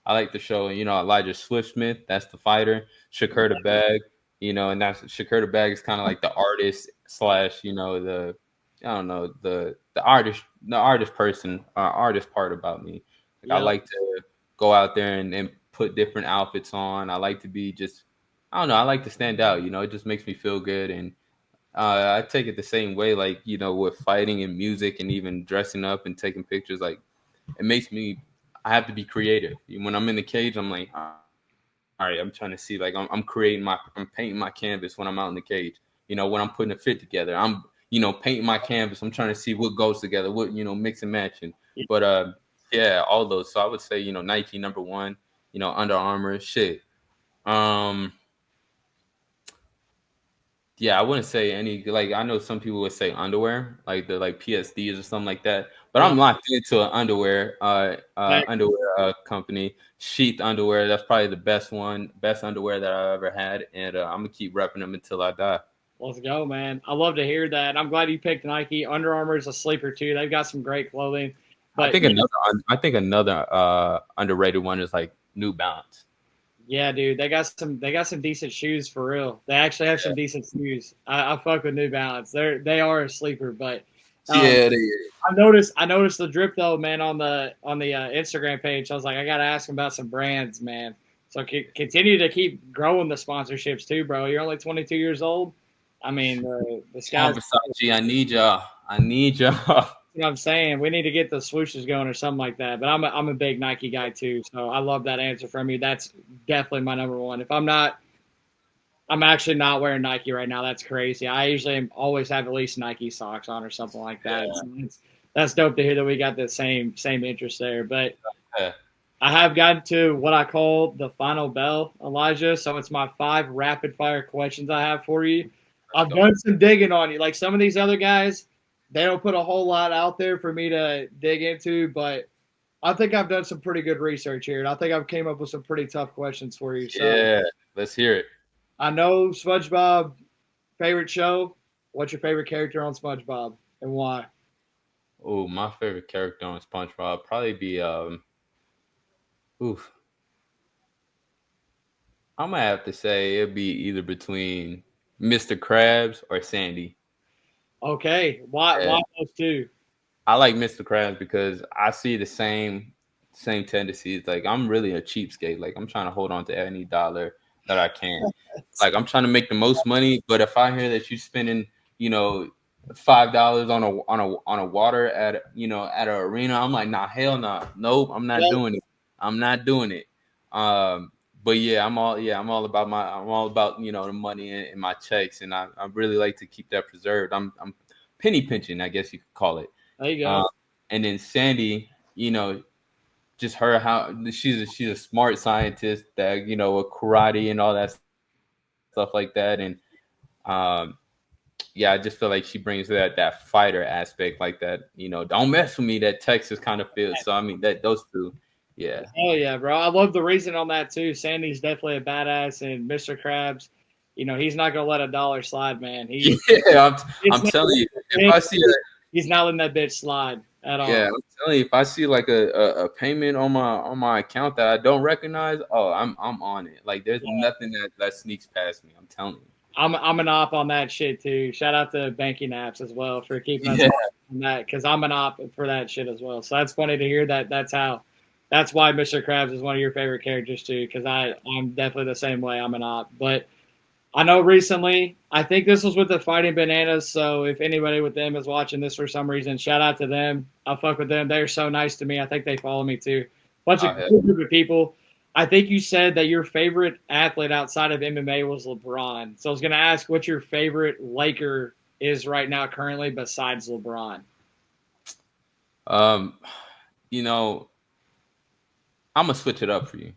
like to show Elijah Swift Smith. That's the fighter. Shakur Da Bag. And that's Shakur Da Bag is kind of like the artist slash the I don't know the artist person artist part about me. Like I yeah, like to go out there and put different outfits on. I like to be just I don't know. I like to stand out. It just makes me feel good, and I take it the same way. Like with fighting and music and even dressing up and taking pictures. Like it makes me. I have to be creative. When I'm in the cage, I'm like, all right, I'm trying to see. Like I'm painting my canvas when I'm out in the cage. When I'm putting a fit together, I'm painting my canvas. I'm trying to see what goes together, what mix and matching. yeah. But yeah, all those. So I would say Nike number one. Under Armour, shit. Um, yeah, I wouldn't say any. Like I know some people would say underwear, like the like PSDs or something like that. But Yeah. I'm locked into an underwear company, Sheath Underwear. That's probably the best underwear that I've ever had, and I'm gonna keep repping them until I die. Let's go, man. I love to hear that. I'm glad you picked Nike. Under Armour is a sleeper too. They've got some great clothing. I But think another underrated one is like New Balance. yeah, dude, they got some decent shoes for real. They actually have some decent shoes. I fuck with New Balance. They are a sleeper, but um, Yeah, they I noticed the drip though, man, on the Instagram page. I was like, I gotta ask him about some brands, man. So continue to keep growing the sponsorships too, bro. You're only 22 years old. I mean, the Come on, sky's Versace. I need y'all. I need y'all. what I'm saying. We need to get the swooshes going or something like that. But I'm a big Nike guy too, so I love that answer from you. That's definitely my number one. If I'm not, I'm actually not wearing Nike right now. That's crazy. I usually always have at least Nike socks on or something like that. So that's dope to hear that we got the same interest there. But Yeah. I have gotten to what I call the final bell, Elijah. So it's my 5 rapid fire questions I have for you. Let's I've go. done some digging on you. Like some of these other guys, they don't put a whole lot out there for me to dig into, but I think I've done some pretty good research here, and I think I've came up with some pretty tough questions for you. So Yeah, let's hear it. I know SpongeBob favorite show. What's your favorite character on SpongeBob and why? Oh, my favorite character on SpongeBob probably be oof. I'm gonna have to say it'd be either between Mr. Krabs or Sandy. Okay, why Yeah. why those two? I like Mr. Krabs because I see the same tendencies. Like I'm really a cheapskate. Like I'm trying to hold on to any dollar that I can. Like I'm trying to make the most money, but if I hear that you're spending, you know, $5 on a water at at an arena, I'm like, nah, hell nah, nope, I'm not Yep. doing it. I'm not doing it. But yeah, I'm all about the money and my checks, and I really like to keep that preserved. I'm penny pinching, I guess you could call it. There you Uh, go. and then Sandy, just her how she's a smart scientist that with karate and all that stuff like that, and um, yeah, I just feel like she brings that fighter aspect, like that. Don't mess with me. That Texas kind of feels. So I mean that those two, yeah, Oh yeah, bro. I love the reason on that too. Sandy's definitely a badass, and Mr. Krabs, he's not gonna let a dollar slide, man. yeah. It's I'm not, telling you, if I see he's not letting that bitch slide at yeah, all. I'm telling you, if I see like a payment on my account that I don't recognize, oh, I'm on it. Like there's nothing that sneaks past me. I'm telling you. I'm an op on that shit too. Shout out to banking apps as well for keeping us Yeah. on that because I'm an op for that shit as well. So that's funny to hear that. That's why Mr. Krabs is one of your favorite characters too. Because I'm definitely the same way. I'm an op, but I know recently. I think this was with the Fighting Bananas. So if anybody with them is watching this for some reason, shout out to them. I fuck with them. They're so nice to me. I think they follow me too. Bunch of Oh, cool group of people. I think you said that your favorite athlete outside of MMA was LeBron. So I was going to ask what your favorite Laker is right now currently besides LeBron. um, you know, I'm gonna switch it up for you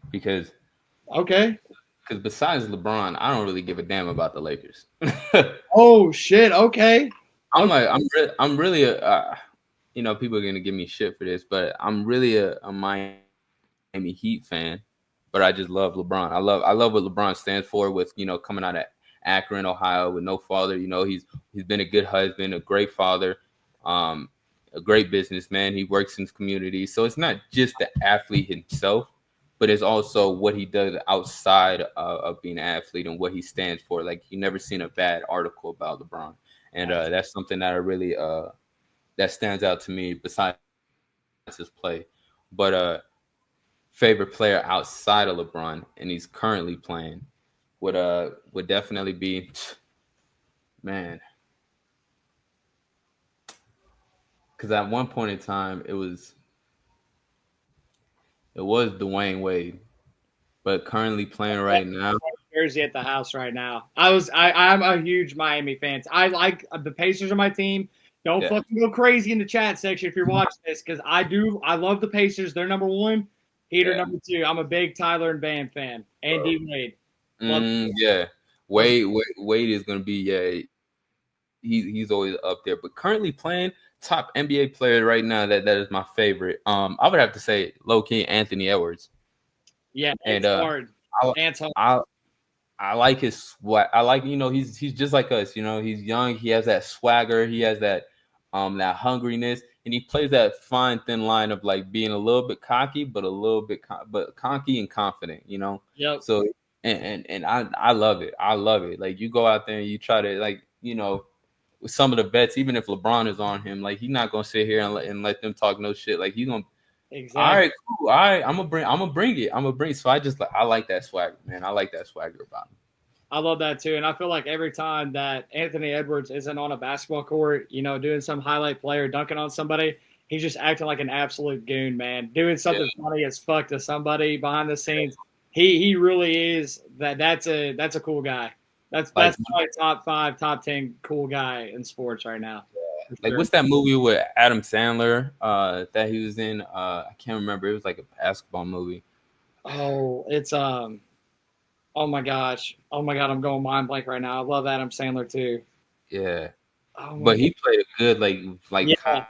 Okay. because besides LeBron, I don't really give a damn about the Lakers. Oh shit. Okay. I'm Okay. like I'm really a people are gonna give me shit for this, but I'm really a Miami Heat fan. But I just love LeBron. I love what LeBron stands for with coming out of Akron, Ohio, with no father. He's been a good husband, a great father, um, a great businessman. He works in his community, so it's not just the athlete himself, but it's also what he does outside of being an athlete and what he stands for. Like you never seen a bad article about LeBron, and that's something that I really that stands out to me besides his play. But favorite player outside of LeBron, and he's currently playing, would definitely be man. Because at one point in time, it was Dwayne Wade, but currently playing right now, Jersey at the house right now. I'm a huge Miami fan. I like the Pacers are my team. Don't yeah, fucking go crazy in the chat section if you're watching this because I love the Pacers. They're number one. Heater yeah, number two. I'm a big Tyler and Bam fan. And D Wade. Love yeah. those. Wade is gonna be he's always up there, but currently playing top NBA player right now. That is my favorite. I would have to say low key Anthony Edwards, Yeah, and it's hard. I It's hard. I I like his swag. I like he's just like us. He's young. He has that swagger. He has that hungriness, and he plays that fine thin line of like being a little bit cocky, but a little bit but cocky and confident. Yep. So and I love it. I love it. Like you go out there and you try to like with some of the bets, even if LeBron is on him, like he's not gonna sit here and let them talk no shit. Like he's gonna all Exactly. right, cool. All right, I'm gonna bring it. I'm gonna bring. So I like that swagger, man. I like that swagger about him. I love that too. And I feel like every time that Anthony Edwards isn't on a basketball court, doing some highlight play or dunking on somebody, he's just acting like an absolute goon, man. Doing Yeah, something funny as fuck to somebody behind the scenes. He really is that's a cool guy. That's like probably top 5, top 10 cool guy in sports right now. like sure. what's that movie with Adam Sandler that he was in? I can't remember. It was like a basketball movie. Oh, it's oh my gosh. Oh my god, I'm going mind blank right now. I love Adam Sandler too. Yeah, Oh my but god. he played a good like Yeah, kind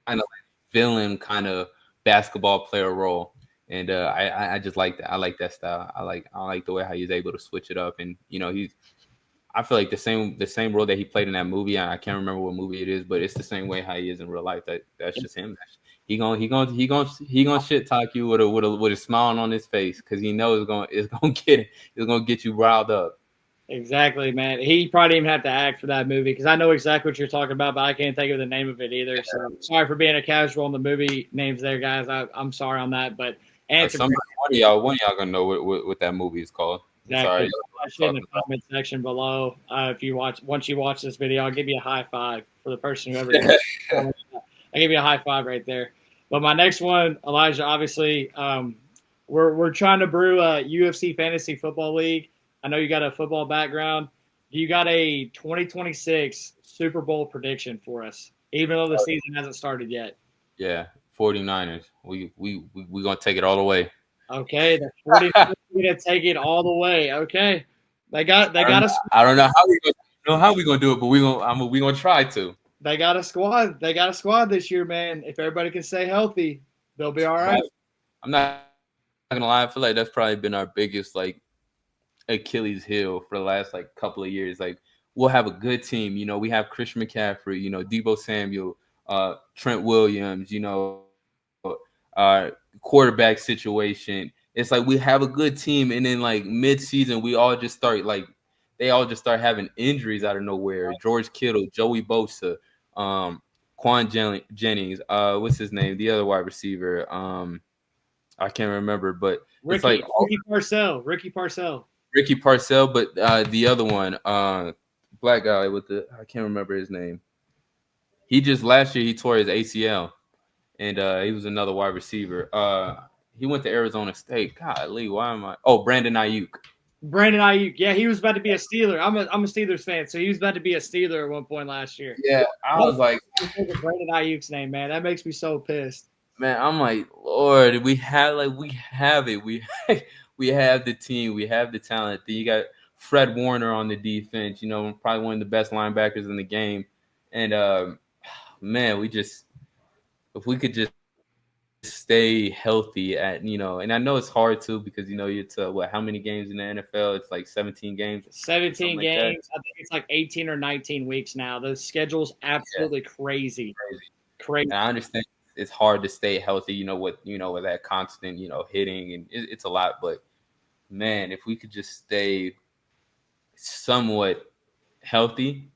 of like villain kind of basketball player role. And I just like that. I like that style. I like the way how he's able to switch it up. And I feel like the same role that he played in that movie. I can't remember what movie it is, but it's the same way how he is in real life. That's just him. He gonna shit talk you with a smile on his face because he knows it's gonna get you riled up. exactly, man. He probably didn't even have to act for that movie because I know exactly what you're talking about, but I can't think of the name of it either. So sorry for being a casual on the movie names there, guys. I'm sorry on that, but answer Somebody, one of y'all gonna know what that movie is called. It's all exactly. right. That shit in the comment section below. If you once you watch this video, I'll give you a high five for the person who ever did. I'll give you a high five right there. But my next one, Elijah, obviously, we're trying to brew a UFC fantasy football league. I know you got a football background. Do you got a 2026 Super Bowl prediction for us, even though the season hasn't started yet? Yeah, 49ers. We gonna take it all the way. Okay, the 49ers are gonna take it all the way. Okay, they got a I don't know how we gonna do it, but we gonna try to. they got a squad. They got a squad this year, man. If everybody can stay healthy, they'll be all right. I'm not gonna lie. I feel like that's probably been our biggest like Achilles heel for the last like couple of years. Like we'll have a good team. We have Christian McCaffrey. Debo Samuel, Trent Williams. Quarterback situation. It's like we have a good team, and then like mid-season, they all just start having injuries out of nowhere. George Kittle, Joey Bosa, Quan Jennings, what's his name? The other wide receiver. I can't remember, but it's like Ricky Parcell. Ricky Parcell, but the other one, black guy I can't remember his name. He just last year he tore his ACL, and he was another wide receiver. He went to Arizona State. Golly, why am I? Oh, Brandon Ayuk. Brandon Ayuk, yeah, he was about to be a Steeler. I'm a Steelers fan, so he was about to be a Steeler at one point last year. Yeah, I was like, Brandon Ayuk's name, man. That makes me so pissed. man, I'm like, Lord, we have it. We have the team, we have the talent. Then you got Fred Warner on the defense. Probably one of the best linebackers in the game. And man, if we could just stay healthy and I know it's hard too because it's how many games in the NFL? It's like 17 games. 17 games. I think it's like 18 or 19 weeks now. The schedule's absolutely crazy. And I understand it's hard to stay healthy, with that constant, hitting, and it's a lot. But man, if we could just stay somewhat healthy,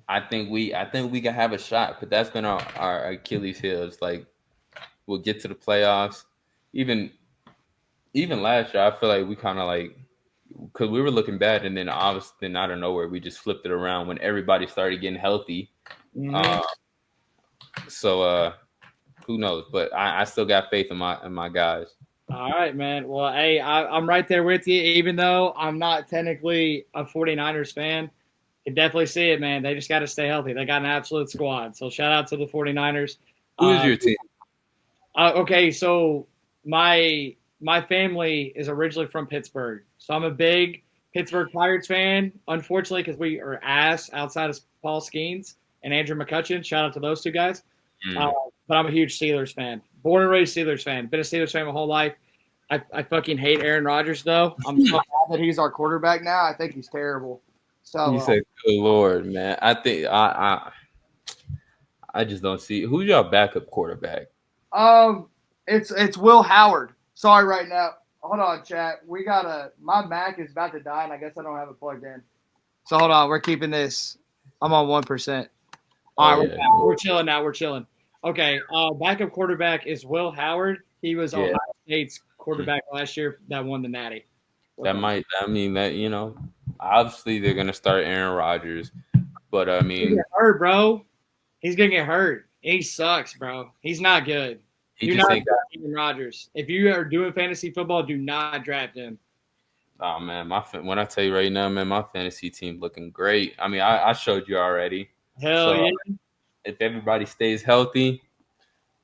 I think we can have a shot. But that's been our Achilles heel. It's like we'll get to the playoffs. Even last year, I feel like we kind of like because we were looking bad, and then obviously, then out of nowhere, we just flipped it around when everybody started getting healthy. Mm-hmm. So who knows? But I still got faith in my guys. All right, man. Well, hey, I'm right there with you, even though I'm not technically a 49ers fan. Can definitely see it, man. They just got to stay healthy. They got an absolute squad. So shout out to the 49ers. Who is your team? Okay, so my family is originally from Pittsburgh, so I'm a big Pittsburgh Pirates fan. Unfortunately, because we are ass outside of Paul Skeens and Andrew McCutcheon. Shout out to those two guys. But I'm a huge Steelers fan. Born and raised Steelers fan. Been a Steelers fan my whole life. I fucking hate Aaron Rodgers though. I'm so mad that he's our quarterback now. I think he's terrible. So You said, "Good Lord, man." I think I just don't see who's your backup quarterback. it's Will Howard. Sorry, right now. Hold on, chat. My Mac is about to die, and I guess I don't have it plugged in. So hold on. We're keeping this. I'm on 1%. All right, we're chilling now. We're chilling. Okay. Backup quarterback is Will Howard. He was Ohio State's quarterback last year that won the Natty. Obviously they're gonna start Aaron Rodgers, but I mean, he's gonna get hurt, bro. He's gonna get hurt. He sucks, bro. He's not good. Do not draft Aaron Rodgers. If you are doing fantasy football, do not draft him. Oh man, when I tell you right now, man, my fantasy team looking great. I mean, I showed you already. Hell So yeah. if everybody stays healthy,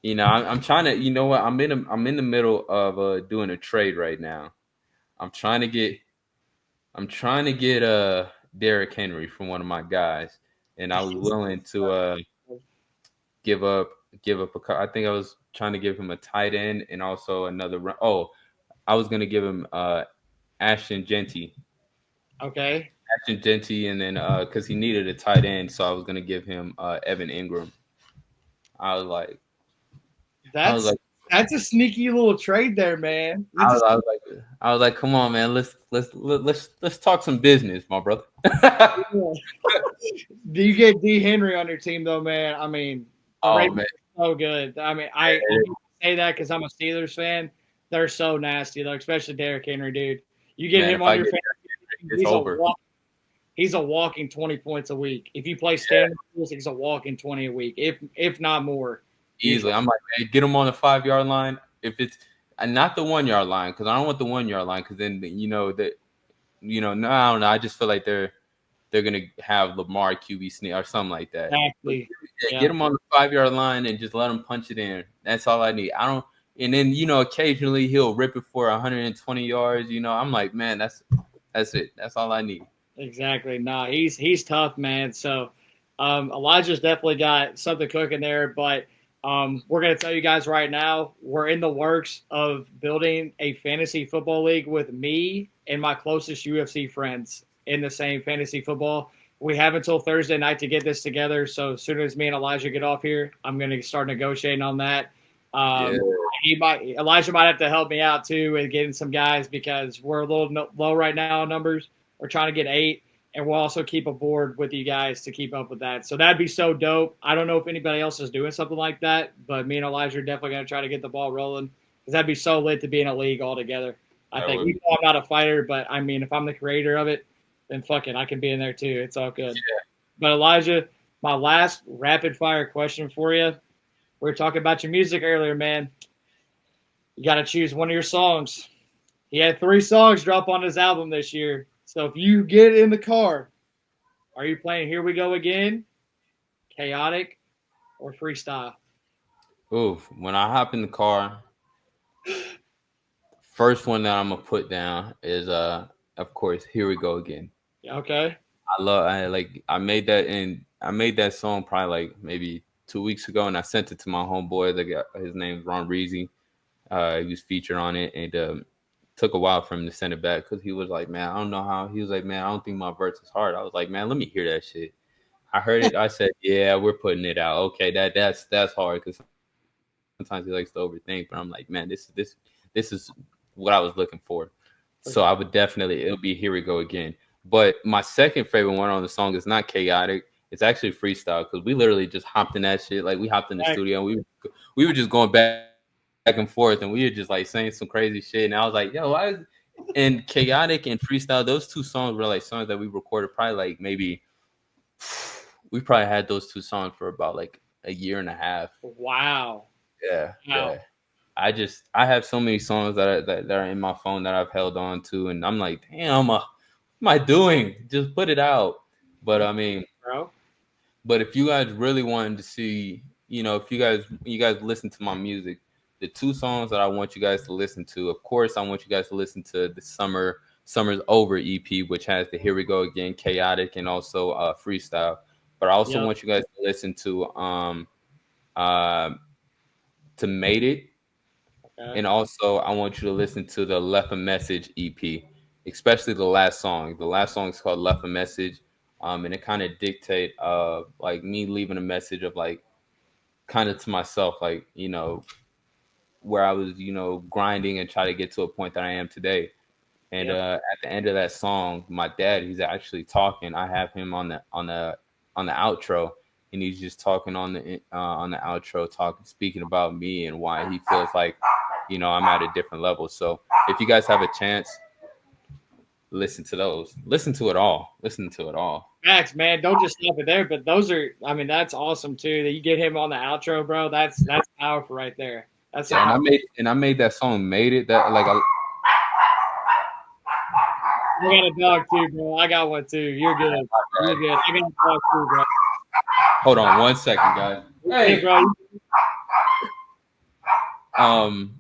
I'm trying to. You know what? I'm in the middle of doing a trade right now. I'm trying to get I'm trying to get Derrick Henry from one of my guys, and I was willing to give up I think I was trying to give him a tight end and also another oh, I was gonna give him Ashton Genty. Okay. Ashton Genty, and then because he needed a tight end, so I was gonna give him Evan Ingram. I was like I was That's like that's a sneaky little trade there, man. I That's was, I was like I was like, come on, man, let's talk some business, my brother. Do you get D Henry on your team though, man? I mean, the Oh Ravens man, are so good. I mean, I hate to say that because I'm a Steelers fan. They're so nasty though, especially Derrick Henry, dude. You get man, him if on I your get fantasy team, it's over. he's a walking 20 points a week. If you play standard rules, he's a walking 20 a week, if not more, Easily. usually. I'm like, man, get them on the 5 yard line. If it's and not the 1 yard line, because I don't want the 1 yard line, because then that no, I don't know. I just feel like they're gonna have Lamar QB sneak or something like that. But Exactly. yeah, Yeah. get them on the 5 yard line and just let them punch it in. That's all I need. I don't. And then occasionally he'll rip it for 120 yards. I'm like, man, that's it. That's all I need. Exactly. Nah, he's tough, man. So Elijah's definitely got something cooking there, but we're gonna tell you guys right now, we're in the works of building a fantasy football league with me and my closest UFC friends in the same fantasy football. We have until Thursday night to get this together. So as soon as me and Elijah get off here, I'm gonna start negotiating on that. Yeah, Um, Elijah might have to help me out too with getting some guys because we're a little low right now in numbers. We're trying to get 8, and we'll also keep a board with you guys to keep up with that. So that'd be so dope. I don't know if anybody else is doing something like that, but me and Elijah are definitely going to try to get the ball rolling because that'd be so lit to be in a league all together. I that think. would Even be. though I'm not a fighter, but I mean, if I'm the creator of it, then fuck it, I can be in there too. It's all good. But Elijah, my last rapid fire question for you. We were talking about your music earlier, man. You got to choose one of your songs. He had 3 songs drop on his album this year. So if you get in the car, are you playing Here We Go Again, Chaotic, or Freestyle? Ooh, when I hop in the car, first one that I'm gonna put down is of course, Here We Go Again. Okay. I made that song probably like maybe 2 weeks ago, and I sent it to my homeboy. His name's Ron Reezy. He was featured on it, and took a while for him to send it back because he was like, man, I don't know how. He was like, man, I don't think my verse is hard. I was like, man, let me hear that shit. I heard it. I said, yeah, we're putting it out. Okay, that's hard because sometimes he likes to overthink. But I'm like, man, this is what I was looking for. For So sure. I would definitely it'll be Here We Go Again. But my second favorite one on the song is not Chaotic. It's actually Freestyle because we literally just hopped in that shit. Like we hopped in the Right. studio. And we were just going back and forth, and we were just like saying some crazy shit. And I was like, yo, and Chaotic and Freestyle, those two songs were like songs that we recorded probably like maybe we probably had those two songs for about like a year and a half. Wow. Yeah, Wow. yeah. I have so many songs that are in my phone that I've held on to, and I'm like, damn, what am I doing? Just put it out. But I mean, Bro. but if you guys really wanted to see, if you guys listen to my music, the two songs that I want you guys to listen to, of course, I want you guys to listen to the Summer's Over EP, which has the Here We Go Again, Chaotic, and also Freestyle. But I also Yep. want you guys to listen uh, to Made It. Okay. And also, I want you to listen to the Left a Message EP, especially the last song. The last song is called Left a Message, and it kind of dictate like me leaving a message of like kind of to myself, like where I was grinding and try to get to a point that I am today. And Yep. at the end of that song, my dad, he's actually talking. I have him on the outro, and he's just talking on the outro, speaking about me and why he feels like I'm at a different level. So if you guys have a chance, listen to those. Listen to it all. Listen to it all. Max, man, don't just stop it there. But those are, I mean, that's awesome too. That you get him on the outro, bro. That's powerful right there. That's Yeah, and something. I made that song, Made It. That like I got a dog too, bro. I got one too. You're good. You're good. I got a dog too, bro. Hold on 1 second, guys. Hey, Hey. bro. Um,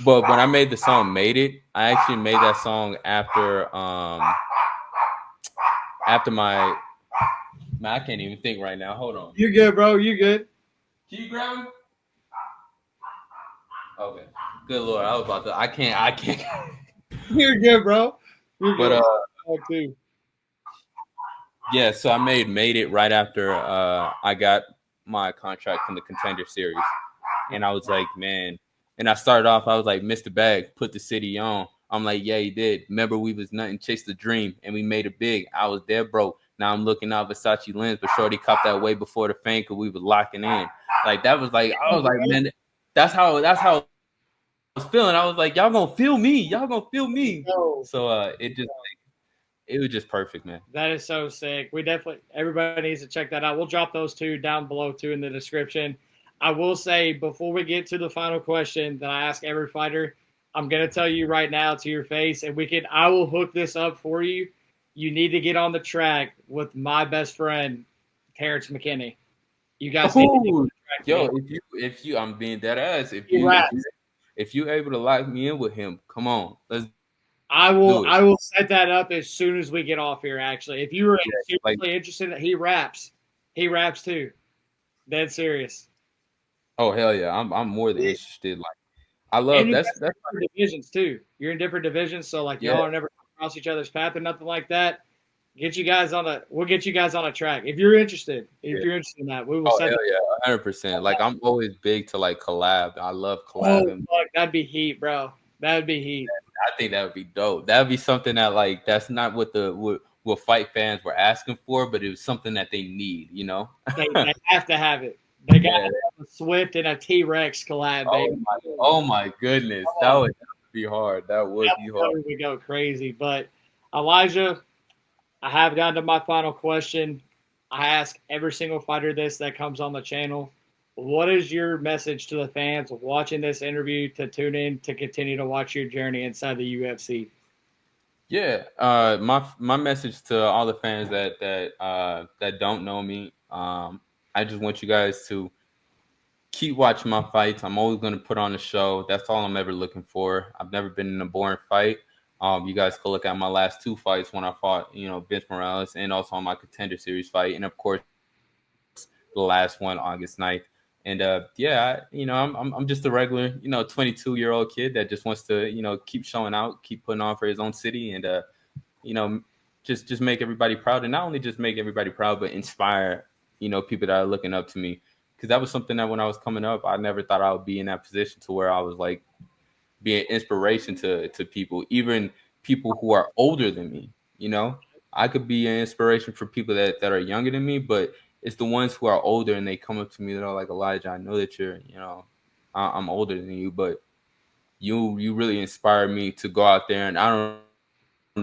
but when I made the song "Made It," I actually made that song after my. Man, I can't even think right now. Hold on. You good, bro? You good? Can you grab him? Okay. Good lord, I was about to. I can't. You're good, bro. You're But good. Oh, too. yeah. So I made it right after I got my contract from the Contender Series, and I was like, man. And I started off. I was like, Mr. Bag put the city on. I'm like, yeah, he did. Remember, we was nothing, chased the dream, and we made it big. I was dead broke. Now I'm looking out Versace lens, but Shorty caught that way before the fame because we was locking in. Like that was like, I was like, man, that's how I was feeling. I was like, y'all gonna feel me. Y'all gonna feel me. No. So it was just perfect, man. That is so sick. We definitely everybody needs to check that out. We'll drop those two down below too in the description. I will say before we get to the final question that I ask every fighter, I'm gonna tell you right now to your face, and I will hook this up for you. You need to get on the track with my best friend, Terrence McKinney. You guys need to get on Oh, the track yo, together. if you, I'm being dead ass. If He you if you raps. if you able to lock me in with him, come on, let's I will do it. I will set that up as soon as we get off here. Actually, if you are Yeah, like, seriously interested, he raps too. Dead serious. oh hell yeah, I'm more than interested. Like, I And love you that's guys are that's in different divisions too. You're in different divisions, so like yeah, y'all are never cross each other's path or nothing like that. We'll get you guys on a track if you're interested. If yeah. you're interested in that, we will Oh set hell that. yeah, 100%. Like I'm always big to like collab. I love Oh collabing. fuck, that'd be heat, bro. That'd be heat. I think that would be dope. That would be something that like that's not what fight fans were asking for, but it was something that they need. You know? They have to have it. They got Yeah. to have a Swift and a T Rex collab, baby. Oh my goodness, that Oh, would be hard. That would be hard. that would go crazy. But Elijah, I have gotten to my final question. I ask every single fighter this that comes on the channel. What is your message to the fans watching this interview to tune in to continue to watch your journey inside the UFC? Yeah, my message to all the fans that don't know me, I just want you guys to keep watching my fights. I'm always going to put on a show. That's all I'm ever looking for. I've never been in a boring fight. You guys can look at my last two fights when I fought, Vince Morales, and also on my Contender Series fight, and of course the last one August 9th. And yeah, I'm just a regular, 22-year-old kid that just wants to, keep showing out, keep putting on for his own city, and you know, just make everybody proud, and not only just make everybody proud, but inspire, people that are looking up to me. Because that was something that when I was coming up, I never thought I would be in that position to where I was like be an inspiration to people, even people who are older than me. I could be an inspiration for people that are younger than me, but it's the ones who are older and they come up to me, they're like, Elijah, I know that you're, I'm older than you, but you really inspired me to go out there, and I don't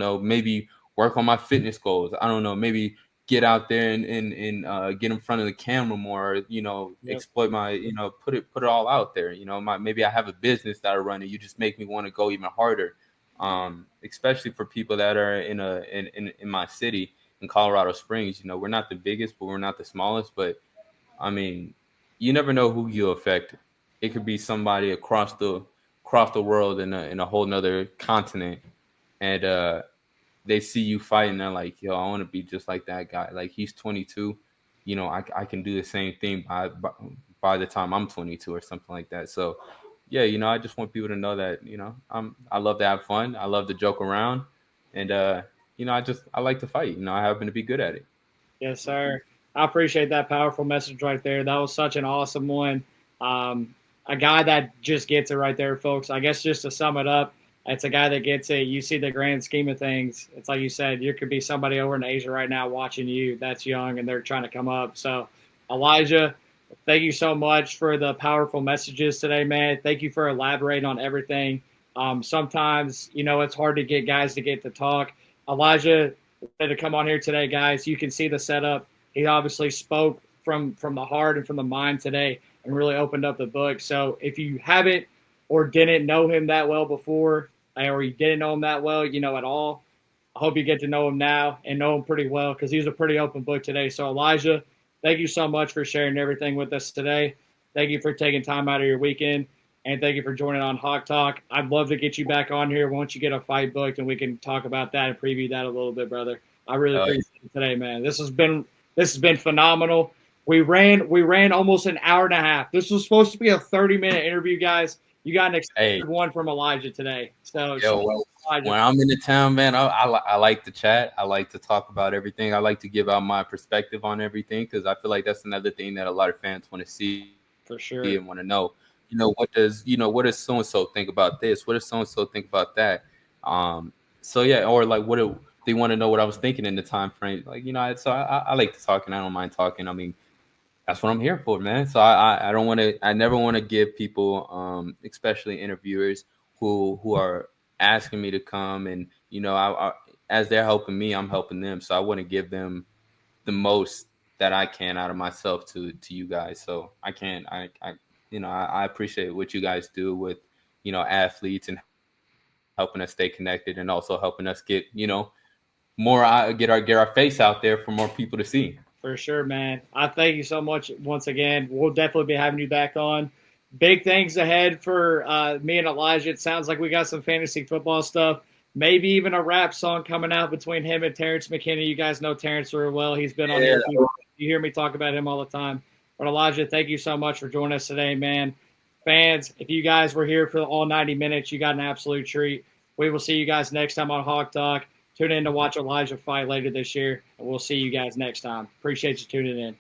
know, maybe work on my fitness goals. I don't know, maybe get out there and get in front of the camera more, Yep. exploit my, put it all out there. Maybe I have a business that I run and you just make me want to go even harder. Especially for people that are in my city in Colorado Springs. We're not the biggest, but we're not the smallest. But I mean, you never know who you affect. It could be somebody across the world in a whole nother continent, and they see you fight and they're like, yo, I want to be just like that guy. Like he's 22, I can do the same thing by the time I'm 22 or something like that. So yeah, I just want people to know that, I love to have fun. I love to joke around, and I like to fight. I happen to be good at it. Yes, sir. I appreciate that powerful message right there. That was such an awesome one. A guy that just gets it right there, folks. I guess just to sum it up, it's a guy that gets it. You see the grand scheme of things. It's like you said, there could be somebody over in Asia right now watching you that's young and they're trying to come up. So, Elijah, thank you so much for the powerful messages today, man. Thank you for elaborating on everything. Sometimes, it's hard to get guys to get to talk. Elijah, to come on here today, guys. You can see the setup. He obviously spoke from the heart and from the mind today, and really opened up the book. So if you haven't or didn't know him that well before, or you didn't know him that well, at all, I hope you get to know him now and know him pretty well because he was a pretty open book today. So Elijah, thank you so much for sharing everything with us today. Thank you for taking time out of your weekend. And thank you for joining on Hawk Talk. I'd love to get you back on here once you get a fight booked, and we can talk about that and preview that a little bit, brother. I really Uh, appreciate it today, man. This has been phenomenal. We ran almost an hour and a half. This was supposed to be a 30-minute interview, guys. You got an hey, extended one from Elijah today. So yo, Elijah, when I'm in the town, man, I like to chat. I like to talk about everything. I like to give out my perspective on everything because I feel like that's another thing that a lot of fans want to see for sure. and want to know. What does so and so think about this? What does so and so think about that? So yeah, or like what do they want to know what I was thinking in the time frame? Like I like to talk and I don't mind talking. I mean, that's what I'm here for, man. So I don't want to. I never want to give people, especially interviewers who are asking me to come, and as they're helping me, I'm helping them. So I want to give them the most that I can out of myself to you guys. So I can I appreciate what you guys do with athletes and helping us stay connected and also helping us get more get our face out there for more people to see. For sure, man. I thank you so much once again. We'll definitely be having you back on. Big things ahead for me and Elijah. It sounds like we got some fantasy football stuff. Maybe even a rap song coming out between him and Terrence McKinney. You guys know Terrence real well. He's been on Yeah. here. You hear me talk about him all the time. But Elijah, thank you so much for joining us today, man. Fans, if you guys were here for all 90 minutes, you got an absolute treat. We will see you guys next time on Hawk Talk. Tune in to watch Elijah fight later this year, and we'll see you guys next time. Appreciate you tuning in.